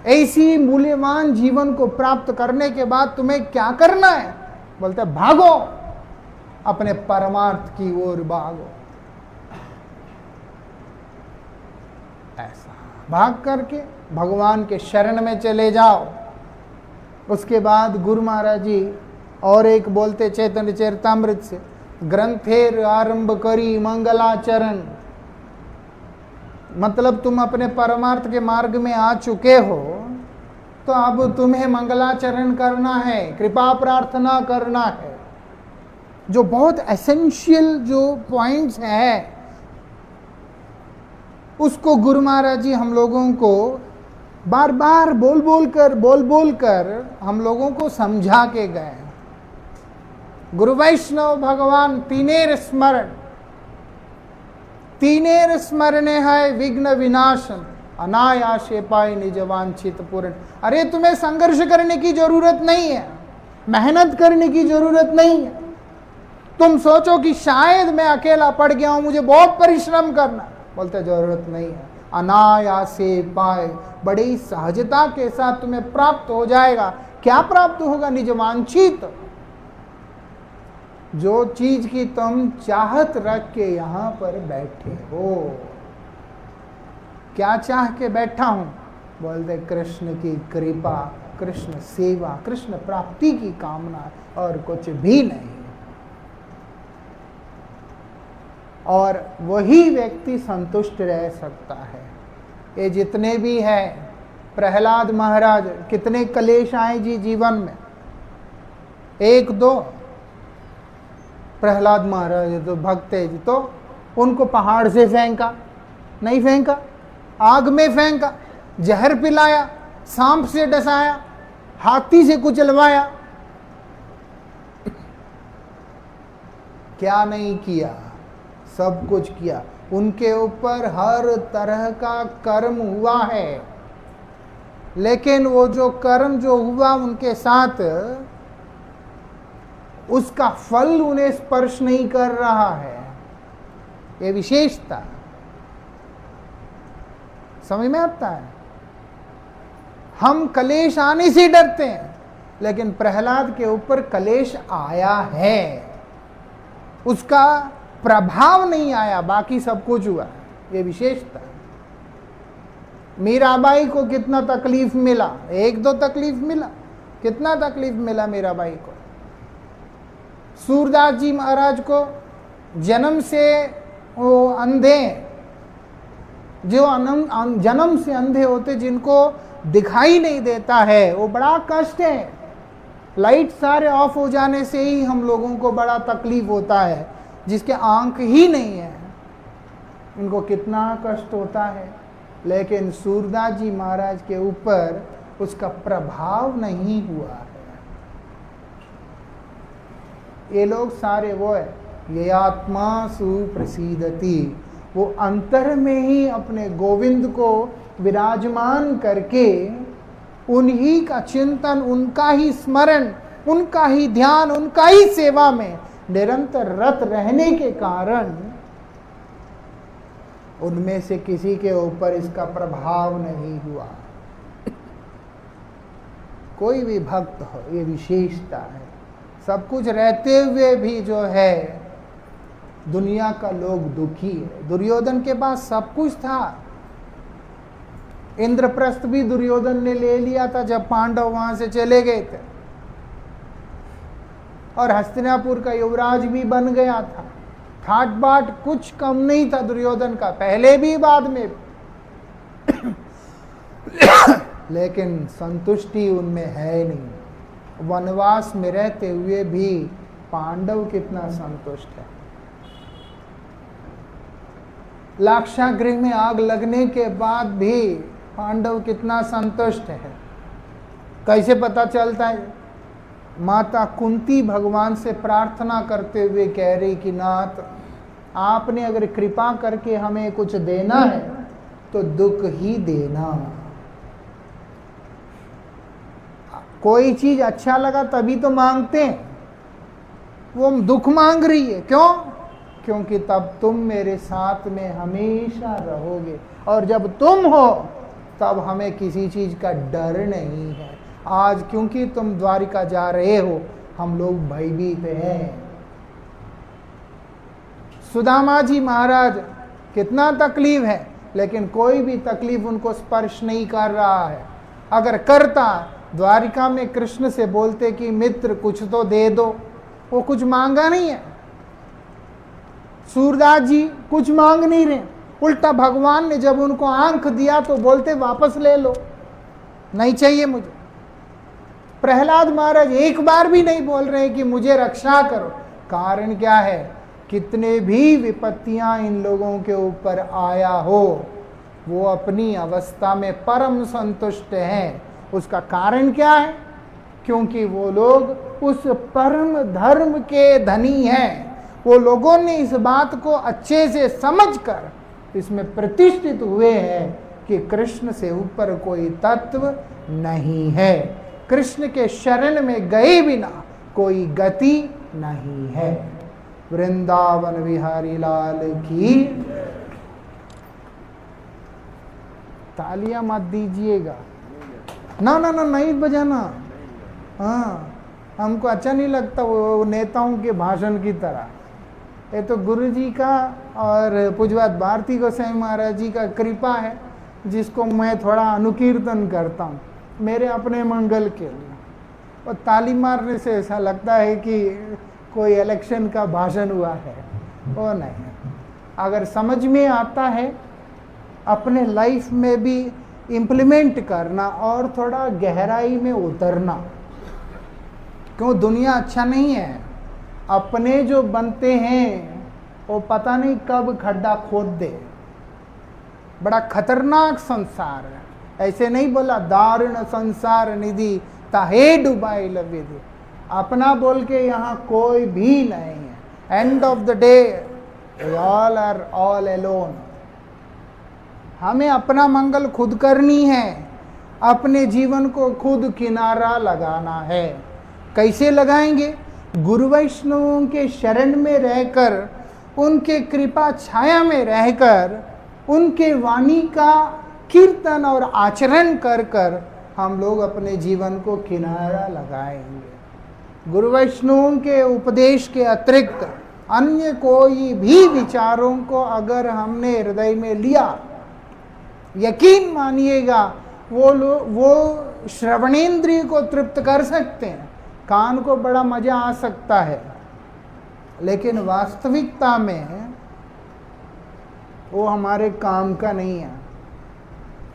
ऐसी मूल्यवान जीवन को प्राप्त करने के बाद तुम्हें क्या करना है? बोलते भागो, अपने परमार्थ की ओर भागो। ऐसा भाग करके भगवान के शरण में चले जाओ। उसके बाद गुरु महाराज जी और एक बोलते चैतन्य चरितामृत से, ग्रंथेर आरंभ करी मंगलाचरण, मतलब तुम अपने परमार्थ के मार्ग में आ चुके हो तो अब तुम्हें मंगलाचरण करना है, कृपा प्रार्थना करना है। जो बहुत एसेंशियल जो पॉइंट्स हैं उसको गुरु महाराज जी हम लोगों को बार बार बोल बोल कर हम लोगों को समझा के गए। गुरु वैष्णव भगवान तीनेर स्मरण, तीनेर स्मरणे है विघ्न विनाशन, अनायासे पाए निज वांछित पूर्ण। अरे तुम्हें संघर्ष करने की जरूरत नहीं है, मेहनत करने की जरूरत नहीं है। तुम सोचो कि शायद मैं अकेला पड़ गया हूं, मुझे बहुत परिश्रम करना, बोलते जरूरत नहीं है। अनायासे पाए, बड़ी सहजता के साथ तुम्हें प्राप्त हो जाएगा। क्या प्राप्त होगा? निज वांछित, जो चीज की तुम चाहत रख के यहां पर बैठे हो। क्या चाह के बैठा हूं? बोलते कृष्ण की कृपा, कृष्ण सेवा, कृष्ण प्राप्ति की कामना, और कुछ भी नहीं। और वही व्यक्ति संतुष्ट रह सकता है। ये जितने भी है, प्रहलाद महाराज, कितने क्लेश आए जी जीवन में, एक दो। प्रहलाद महाराज तो भक्त है जी, तो उनको पहाड़ से फेंका, नहीं फेंका, आग में फेंका, जहर पिलाया, सांप से डसाया, हाथी से कुचलवाया, क्या नहीं किया, सब कुछ किया। उनके ऊपर हर तरह का कर्म हुआ है, लेकिन वो जो कर्म जो हुआ उनके साथ, उसका फल उन्हें स्पर्श नहीं कर रहा है। ये विशेषता समझ में आता है। हम कलेश आने से डरते हैं, लेकिन प्रहलाद के ऊपर कलेश आया है, उसका प्रभाव नहीं आया, बाकी सब कुछ हुआ। ये विशेषता। मीराबाई को कितना तकलीफ मिला? एक दो तकलीफ मिला? कितना तकलीफ मिला मीराबाई को? सूरदास जी महाराज को जन्म से वो अंधे, जो जन्म से अंधे होते, जिनको दिखाई नहीं देता है, वो बड़ा कष्ट है। लाइट सारे ऑफ हो जाने से ही हम लोगों को बड़ा तकलीफ होता है। जिसके आंख ही नहीं है, उनको कितना कष्ट होता है। लेकिन सूरदास जी महाराज के ऊपर उसका प्रभाव नहीं हुआ है। ये लोग सारे वो है, ये आत्मा सुप्रसीदति, वो अंतर में ही अपने गोविंद को विराजमान करके उन्हीं का चिंतन, उनका ही स्मरण, उनका ही ध्यान, उनका ही सेवा में निरंतर रत रहने के कारण उनमें से किसी के ऊपर इसका प्रभाव नहीं हुआ। कोई भी भक्त हो, ये विशेषता है। सब कुछ रहते हुए भी जो है दुनिया का लोग दुखी है। दुर्योधन के पास सब कुछ था, इंद्रप्रस्थ भी दुर्योधन ने ले लिया था जब पांडव वहां से चले गए थे, और हस्तिनापुर का युवराज भी बन गया था। ठाट बाट कुछ कम नहीं था दुर्योधन का, पहले भी बाद में भी। लेकिन संतुष्टि उनमें है नहीं। वनवास में रहते हुए भी पांडव कितना संतुष्ट है। लाक्षागृह में आग लगने के बाद भी पांडव कितना संतुष्ट है। कैसे पता चलता है? माता कुंती भगवान से प्रार्थना करते हुए कह रही कि नाथ, आपने अगर कृपा करके हमें कुछ देना है तो दुख ही देना। कोई चीज अच्छा लगा तभी तो मांगते हैं, वो दुख मांग रही है, क्यों? क्योंकि तब तुम मेरे साथ में हमेशा रहोगे, और जब तुम हो तब हमें किसी चीज का डर नहीं है। आज क्योंकि तुम द्वारिका जा रहे हो, हम लोग भयभीत हैं। सुदामा जी महाराज कितना तकलीफ है, लेकिन कोई भी तकलीफ उनको स्पर्श नहीं कर रहा है। अगर करता, द्वारिका में कृष्ण से बोलते कि मित्र कुछ तो दे दो, वो कुछ मांगा नहीं है। सूरदास जी कुछ मांग नहीं रहे, उल्टा भगवान ने जब उनको आंख दिया तो बोलते वापस ले लो, नहीं चाहिए मुझे। प्रहलाद महाराज एक बार भी नहीं बोल रहे कि मुझे रक्षा करो। कारण क्या है? कितने भी विपत्तियां इन लोगों के ऊपर आया हो, वो अपनी अवस्था में परम संतुष्ट हैं। उसका कारण क्या है? क्योंकि वो लोग उस परम धर्म के धनी हैं। वो लोगों ने इस बात को अच्छे से समझकर इसमें प्रतिष्ठित हुए हैं कि कृष्ण से ऊपर कोई तत्व नहीं है, कृष्ण के शरण में गए बिना कोई गति नहीं है। वृंदावन बिहारी लाल की। तालियां मत दीजिएगा, ना ना ना नहीं बजाना। हाँ, हमको अच्छा नहीं लगता वो नेताओं के भाषण की तरह। ये तो गुरु जी का और पूज्यपाद भारती गोसाई महाराज जी का कृपा है, जिसको मैं थोड़ा अनुकीर्तन करता हूँ मेरे अपने मंगल के लिए। और ताली मारने से ऐसा लगता है कि कोई इलेक्शन का भाषण हुआ है, वो नहीं। अगर समझ में आता है, अपने लाइफ में भी इम्प्लीमेंट करना और थोड़ा गहराई में उतरना। क्यों? दुनिया अच्छा नहीं है। अपने जो बनते हैं वो पता नहीं कब खड्डा खोद दे। बड़ा खतरनाक संसार है। ऐसे नहीं बोला दारुण संसार निधि ताहे डुबाई लविधि। अपना बोल के यहाँ कोई भी नहीं है। End of the day all are all alone. हमें अपना मंगल खुद करनी है, अपने जीवन को खुद किनारा लगाना है। कैसे लगाएंगे? गुरु वैष्णवों के शरण में रहकर, उनके कृपा छाया में रहकर, उनके वाणी का कीर्तन और आचरण कर कर हम लोग अपने जीवन को किनारा लगाएंगे। गुरु वैष्णवों के उपदेश के अतिरिक्त अन्य कोई भी विचारों को अगर हमने हृदय में लिया, यकीन मानिएगा वो श्रवणेंद्रिय को तृप्त कर सकते हैं, कान को बड़ा मजा आ सकता है, लेकिन वास्तविकता में वो हमारे काम का नहीं है।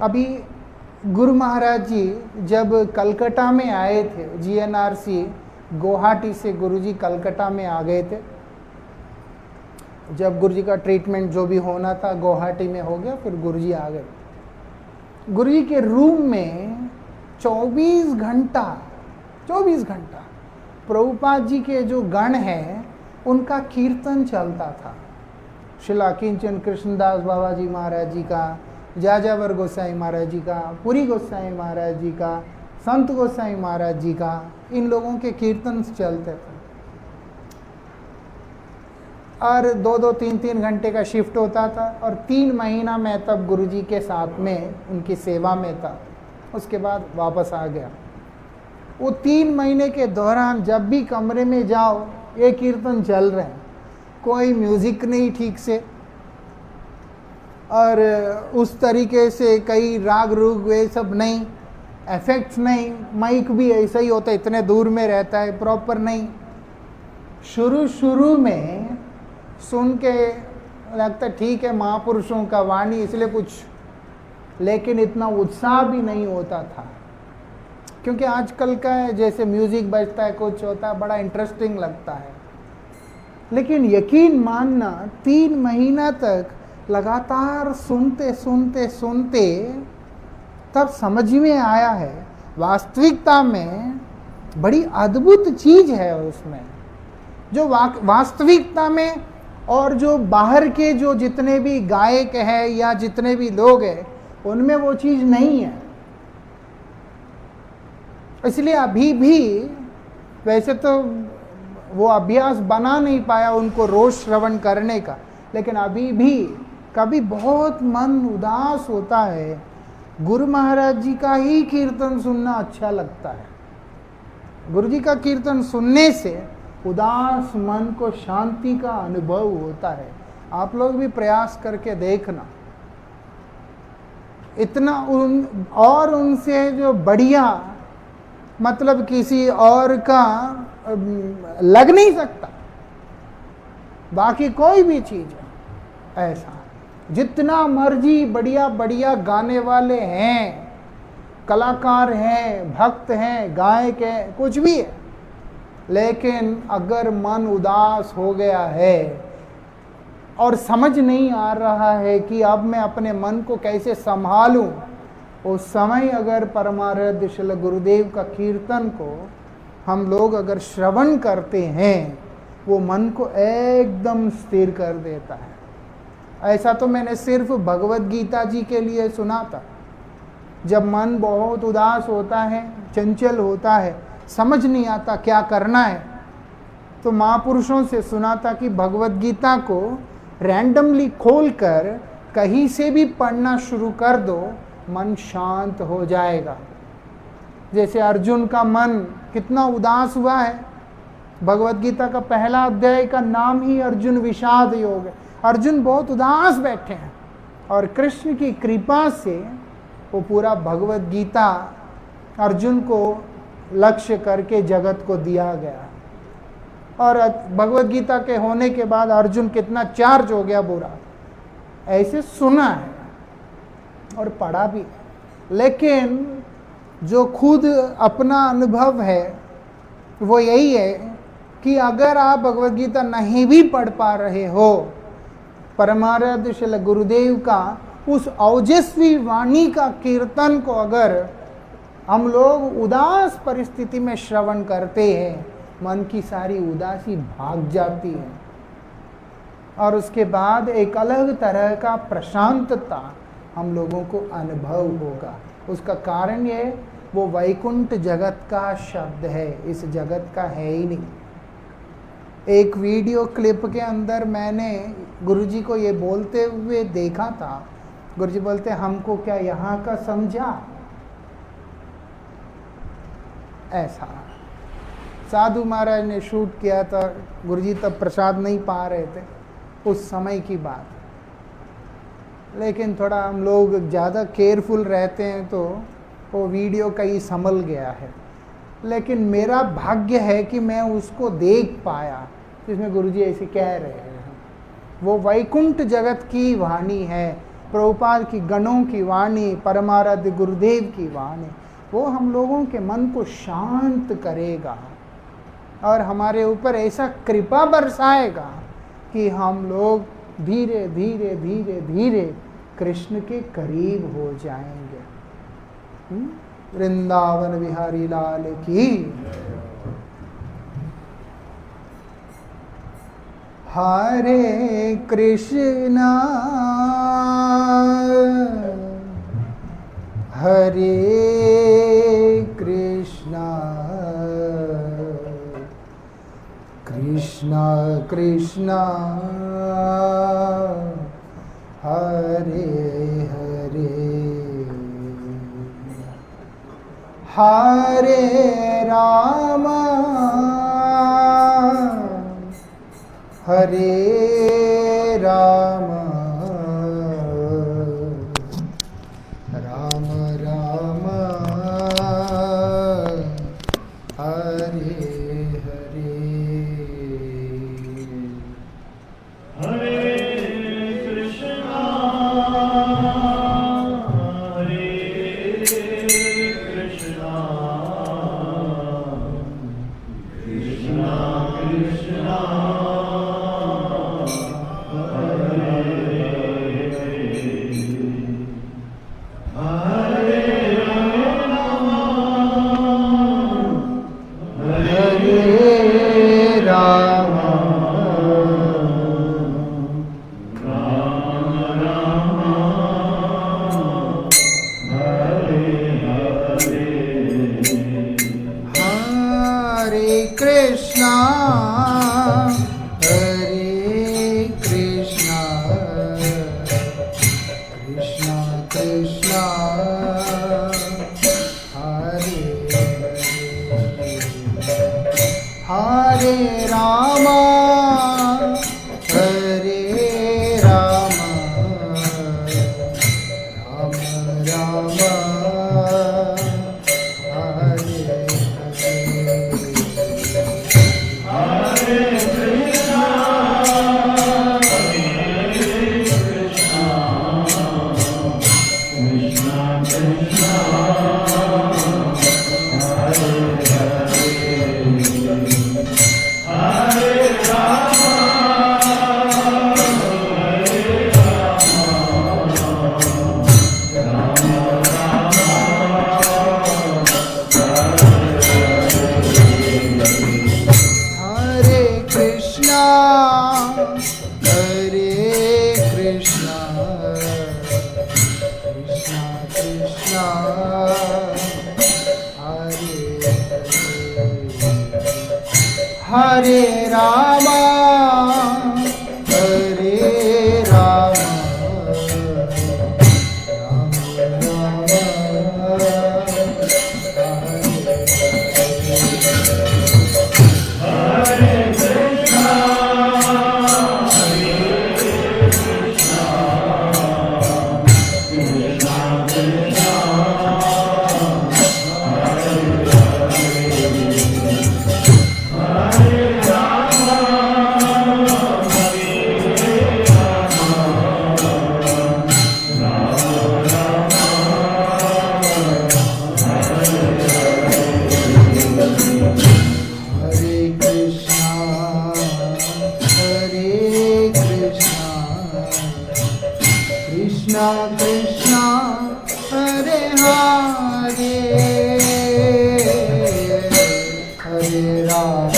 अभी गुरु महाराज जी जब कलकत्ता में आए थे, GNRC गुवाहाटी से गुरुजी कलकत्ता में आ गए थे। जब गुरुजी का ट्रीटमेंट जो भी होना था गुवाहाटी में हो गया, फिर गुरुजी आ गए। गुरुजी के रूम में 24 घंटा प्रभुपाद जी के जो गण हैं उनका कीर्तन चलता था। शिला किंचन कृष्णदास बाबा जी महाराज जी का, जाजावर गोसाई महाराज जी का, पुरी गोसाई महाराज जी का, संत गोसाई महाराज जी का, इन लोगों के कीर्तन चलते थे। और 2-2, 3-3 घंटे का शिफ्ट होता था। और 3 महीना मैं तब गुरुजी के साथ में उनकी सेवा में था। उसके बाद वापस आ गया। वो 3 महीने के दौरान जब भी कमरे में जाओ ये कीर्तन चल रहे हैं, कोई म्यूज़िक नहीं ठीक से, और उस तरीके से कई राग रूग ये सब नहीं, इफेक्ट्स नहीं, माइक भी ऐसा ही होता है, इतने दूर में रहता है, प्रॉपर नहीं। शुरू में सुन के लगता ठीक है महापुरुषों का वाणी इसलिए कुछ, लेकिन इतना उत्साह भी नहीं होता था, क्योंकि आजकल का जैसे म्यूज़िक बजता है, कुछ होता है, बड़ा इंटरेस्टिंग लगता है। लेकिन यकीन मानना 3 महीना तक लगातार सुनते तब समझ में आया है वास्तविकता में बड़ी अद्भुत चीज़ है उसमें। जो वास्तविकता में और जो बाहर के जो जितने भी गायक हैं या जितने भी लोग हैं उनमें वो चीज़ नहीं है। इसलिए अभी भी वैसे तो वो अभ्यास बना नहीं पाया उनको रोज श्रवण करने का, लेकिन अभी भी कभी बहुत मन उदास होता है, गुरु महाराज जी का ही कीर्तन सुनना अच्छा लगता है। गुरु जी का कीर्तन सुनने से उदास मन को शांति का अनुभव होता है। आप लोग भी प्रयास करके देखना। इतना उनसे जो बढ़िया मतलब किसी और का लग नहीं सकता, बाकी कोई भी चीज है ऐसा। जितना मर्जी बढ़िया बढ़िया गाने वाले हैं, कलाकार हैं, भक्त हैं, गायक हैं, कुछ भी है, लेकिन अगर मन उदास हो गया है और समझ नहीं आ रहा है कि अब मैं अपने मन को कैसे संभालूं, उस समय अगर परमाराध्य श्रील गुरुदेव का कीर्तन को हम लोग अगर श्रवण करते हैं, वो मन को एकदम स्थिर कर देता है। ऐसा तो मैंने सिर्फ भगवत गीता जी के लिए सुना था। जब मन बहुत उदास होता है, चंचल होता है, समझ नहीं आता क्या करना है, तो महापुरुषों से सुना था कि भगवत गीता को रैंडमली खोलकर कहीं से भी पढ़ना शुरू कर दो, मन शांत हो जाएगा। जैसे अर्जुन का मन कितना उदास हुआ है, भगवत गीता का पहला अध्याय का नाम ही अर्जुन विषाद योग है। अर्जुन बहुत उदास बैठे हैं और कृष्ण की कृपा से वो पूरा भगवत गीता अर्जुन को लक्ष्य करके जगत को दिया गया। और भगवत गीता के होने के बाद अर्जुन कितना चार्ज हो गया बुरा, ऐसे सुना है और पढ़ा भी। लेकिन जो खुद अपना अनुभव है वो यही है कि अगर आप भगवत गीता नहीं भी पढ़ पा रहे हो, परमाराध्य श्रील गुरुदेव का उस ओजस्वी वाणी का कीर्तन को अगर हम लोग उदास परिस्थिति में श्रवण करते हैं, मन की सारी उदासी भाग जाती है और उसके बाद एक अलग तरह का प्रशांतता हम लोगों को अनुभव होगा। उसका कारण ये वो वैकुंठ जगत का शब्द है, इस जगत का है ही नहीं। एक वीडियो क्लिप के अंदर मैंने गुरुजी को ये बोलते हुए देखा था। गुरुजी बोलते हमको क्या यहाँ का समझा, ऐसा। साधु महाराज ने शूट किया था, गुरुजी तब प्रसाद नहीं पा रहे थे, उस समय की बात। लेकिन थोड़ा हम लोग ज़्यादा केयरफुल रहते हैं तो वो वीडियो कहीं संभल गया है। लेकिन मेरा भाग्य है कि मैं उसको देख पाया जिसमें गुरुजी ऐसे कह रहे हैं। वो वैकुंठ जगत की वाणी है, प्रभुपाद की गणों की वाणी, परमाराध्य गुरुदेव की वाणी। वो हम लोगों के मन को शांत करेगा और हमारे ऊपर ऐसा कृपा बरसाएगा कि हम लोग धीरे धीरे धीरे धीरे कृष्ण के करीब हो जाएंगे। वृंदावन बिहारी लाल की। हरे कृष्णा हरे कृष्णा कृष्णा कृष्णा हरे हरे हरे राम हरे राम राम राम हरे हरे हरे कृष्णा कृष्णा कृष्णा हरे रामा हरे रामा राम कृष्णा हरे हरे हरे राम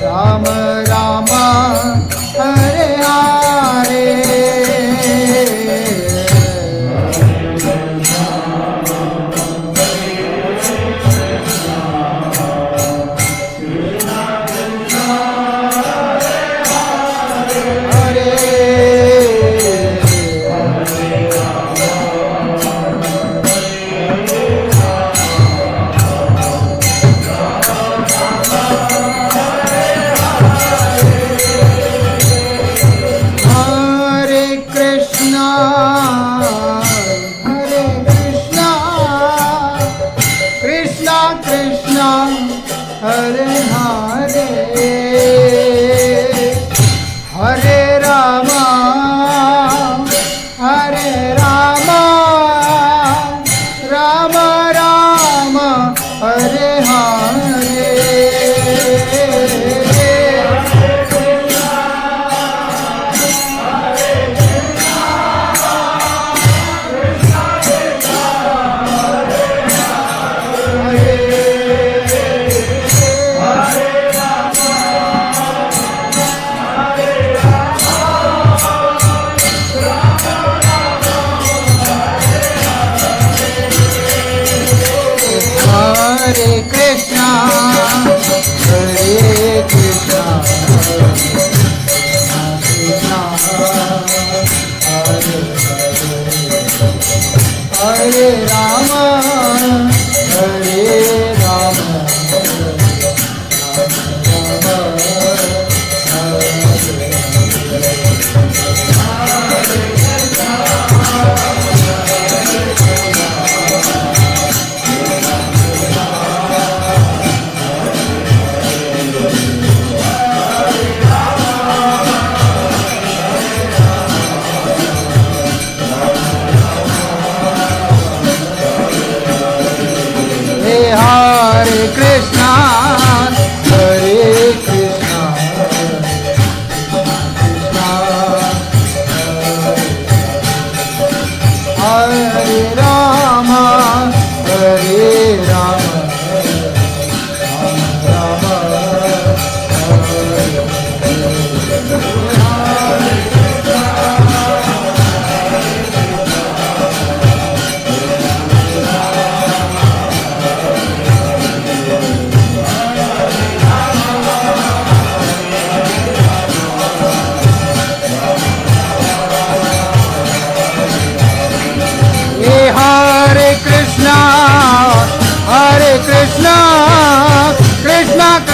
राम राम हरे हरे हरे हरे हरे रामा राम राम हरे हरे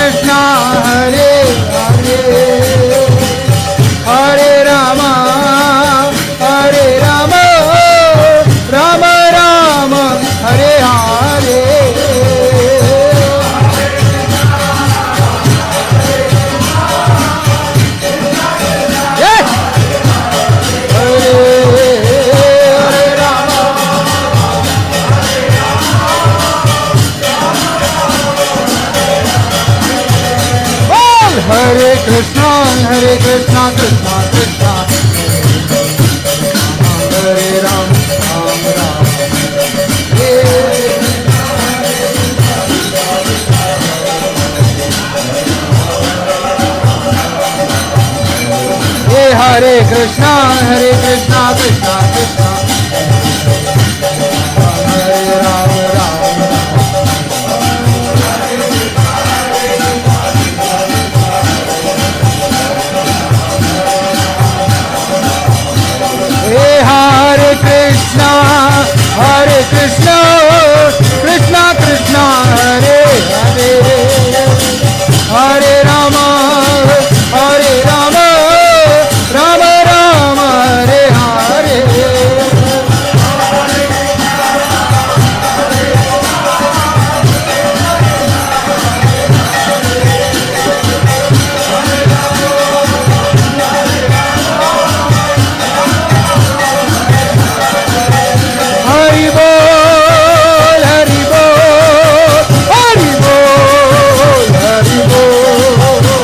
कृष्णा हरे हरे हरे राम राम राम हरे हरे हरे कृष्णा कृष्णा कृष्णा हरे राम राम हरे कृष्णा कृष्णा कृष्णा हरे राम हरे कृष्णा कृष्णा कृष्णा हरे हरे हरे राम राम राम हरे हरे हरि बोल हरि बोल हरि बोल हरि बोल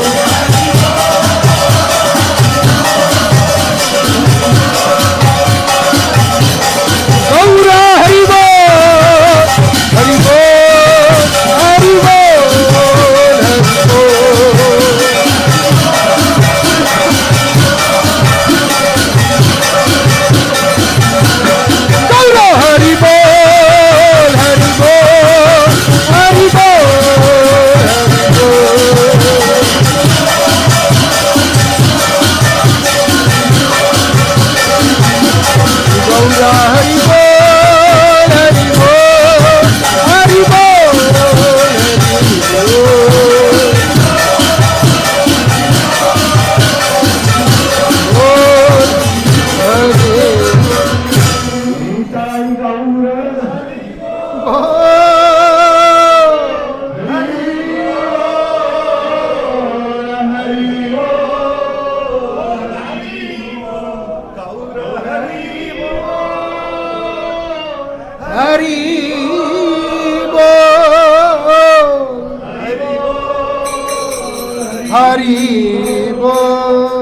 गौरा हरि बोल हरि बोल हरि बोल हरि बोल गौरा हरि बोल हरि बोल हरि बोल हरि बोल गौरा हरि बोल हरि बोल हरि बोल हरि बोल हरि बोल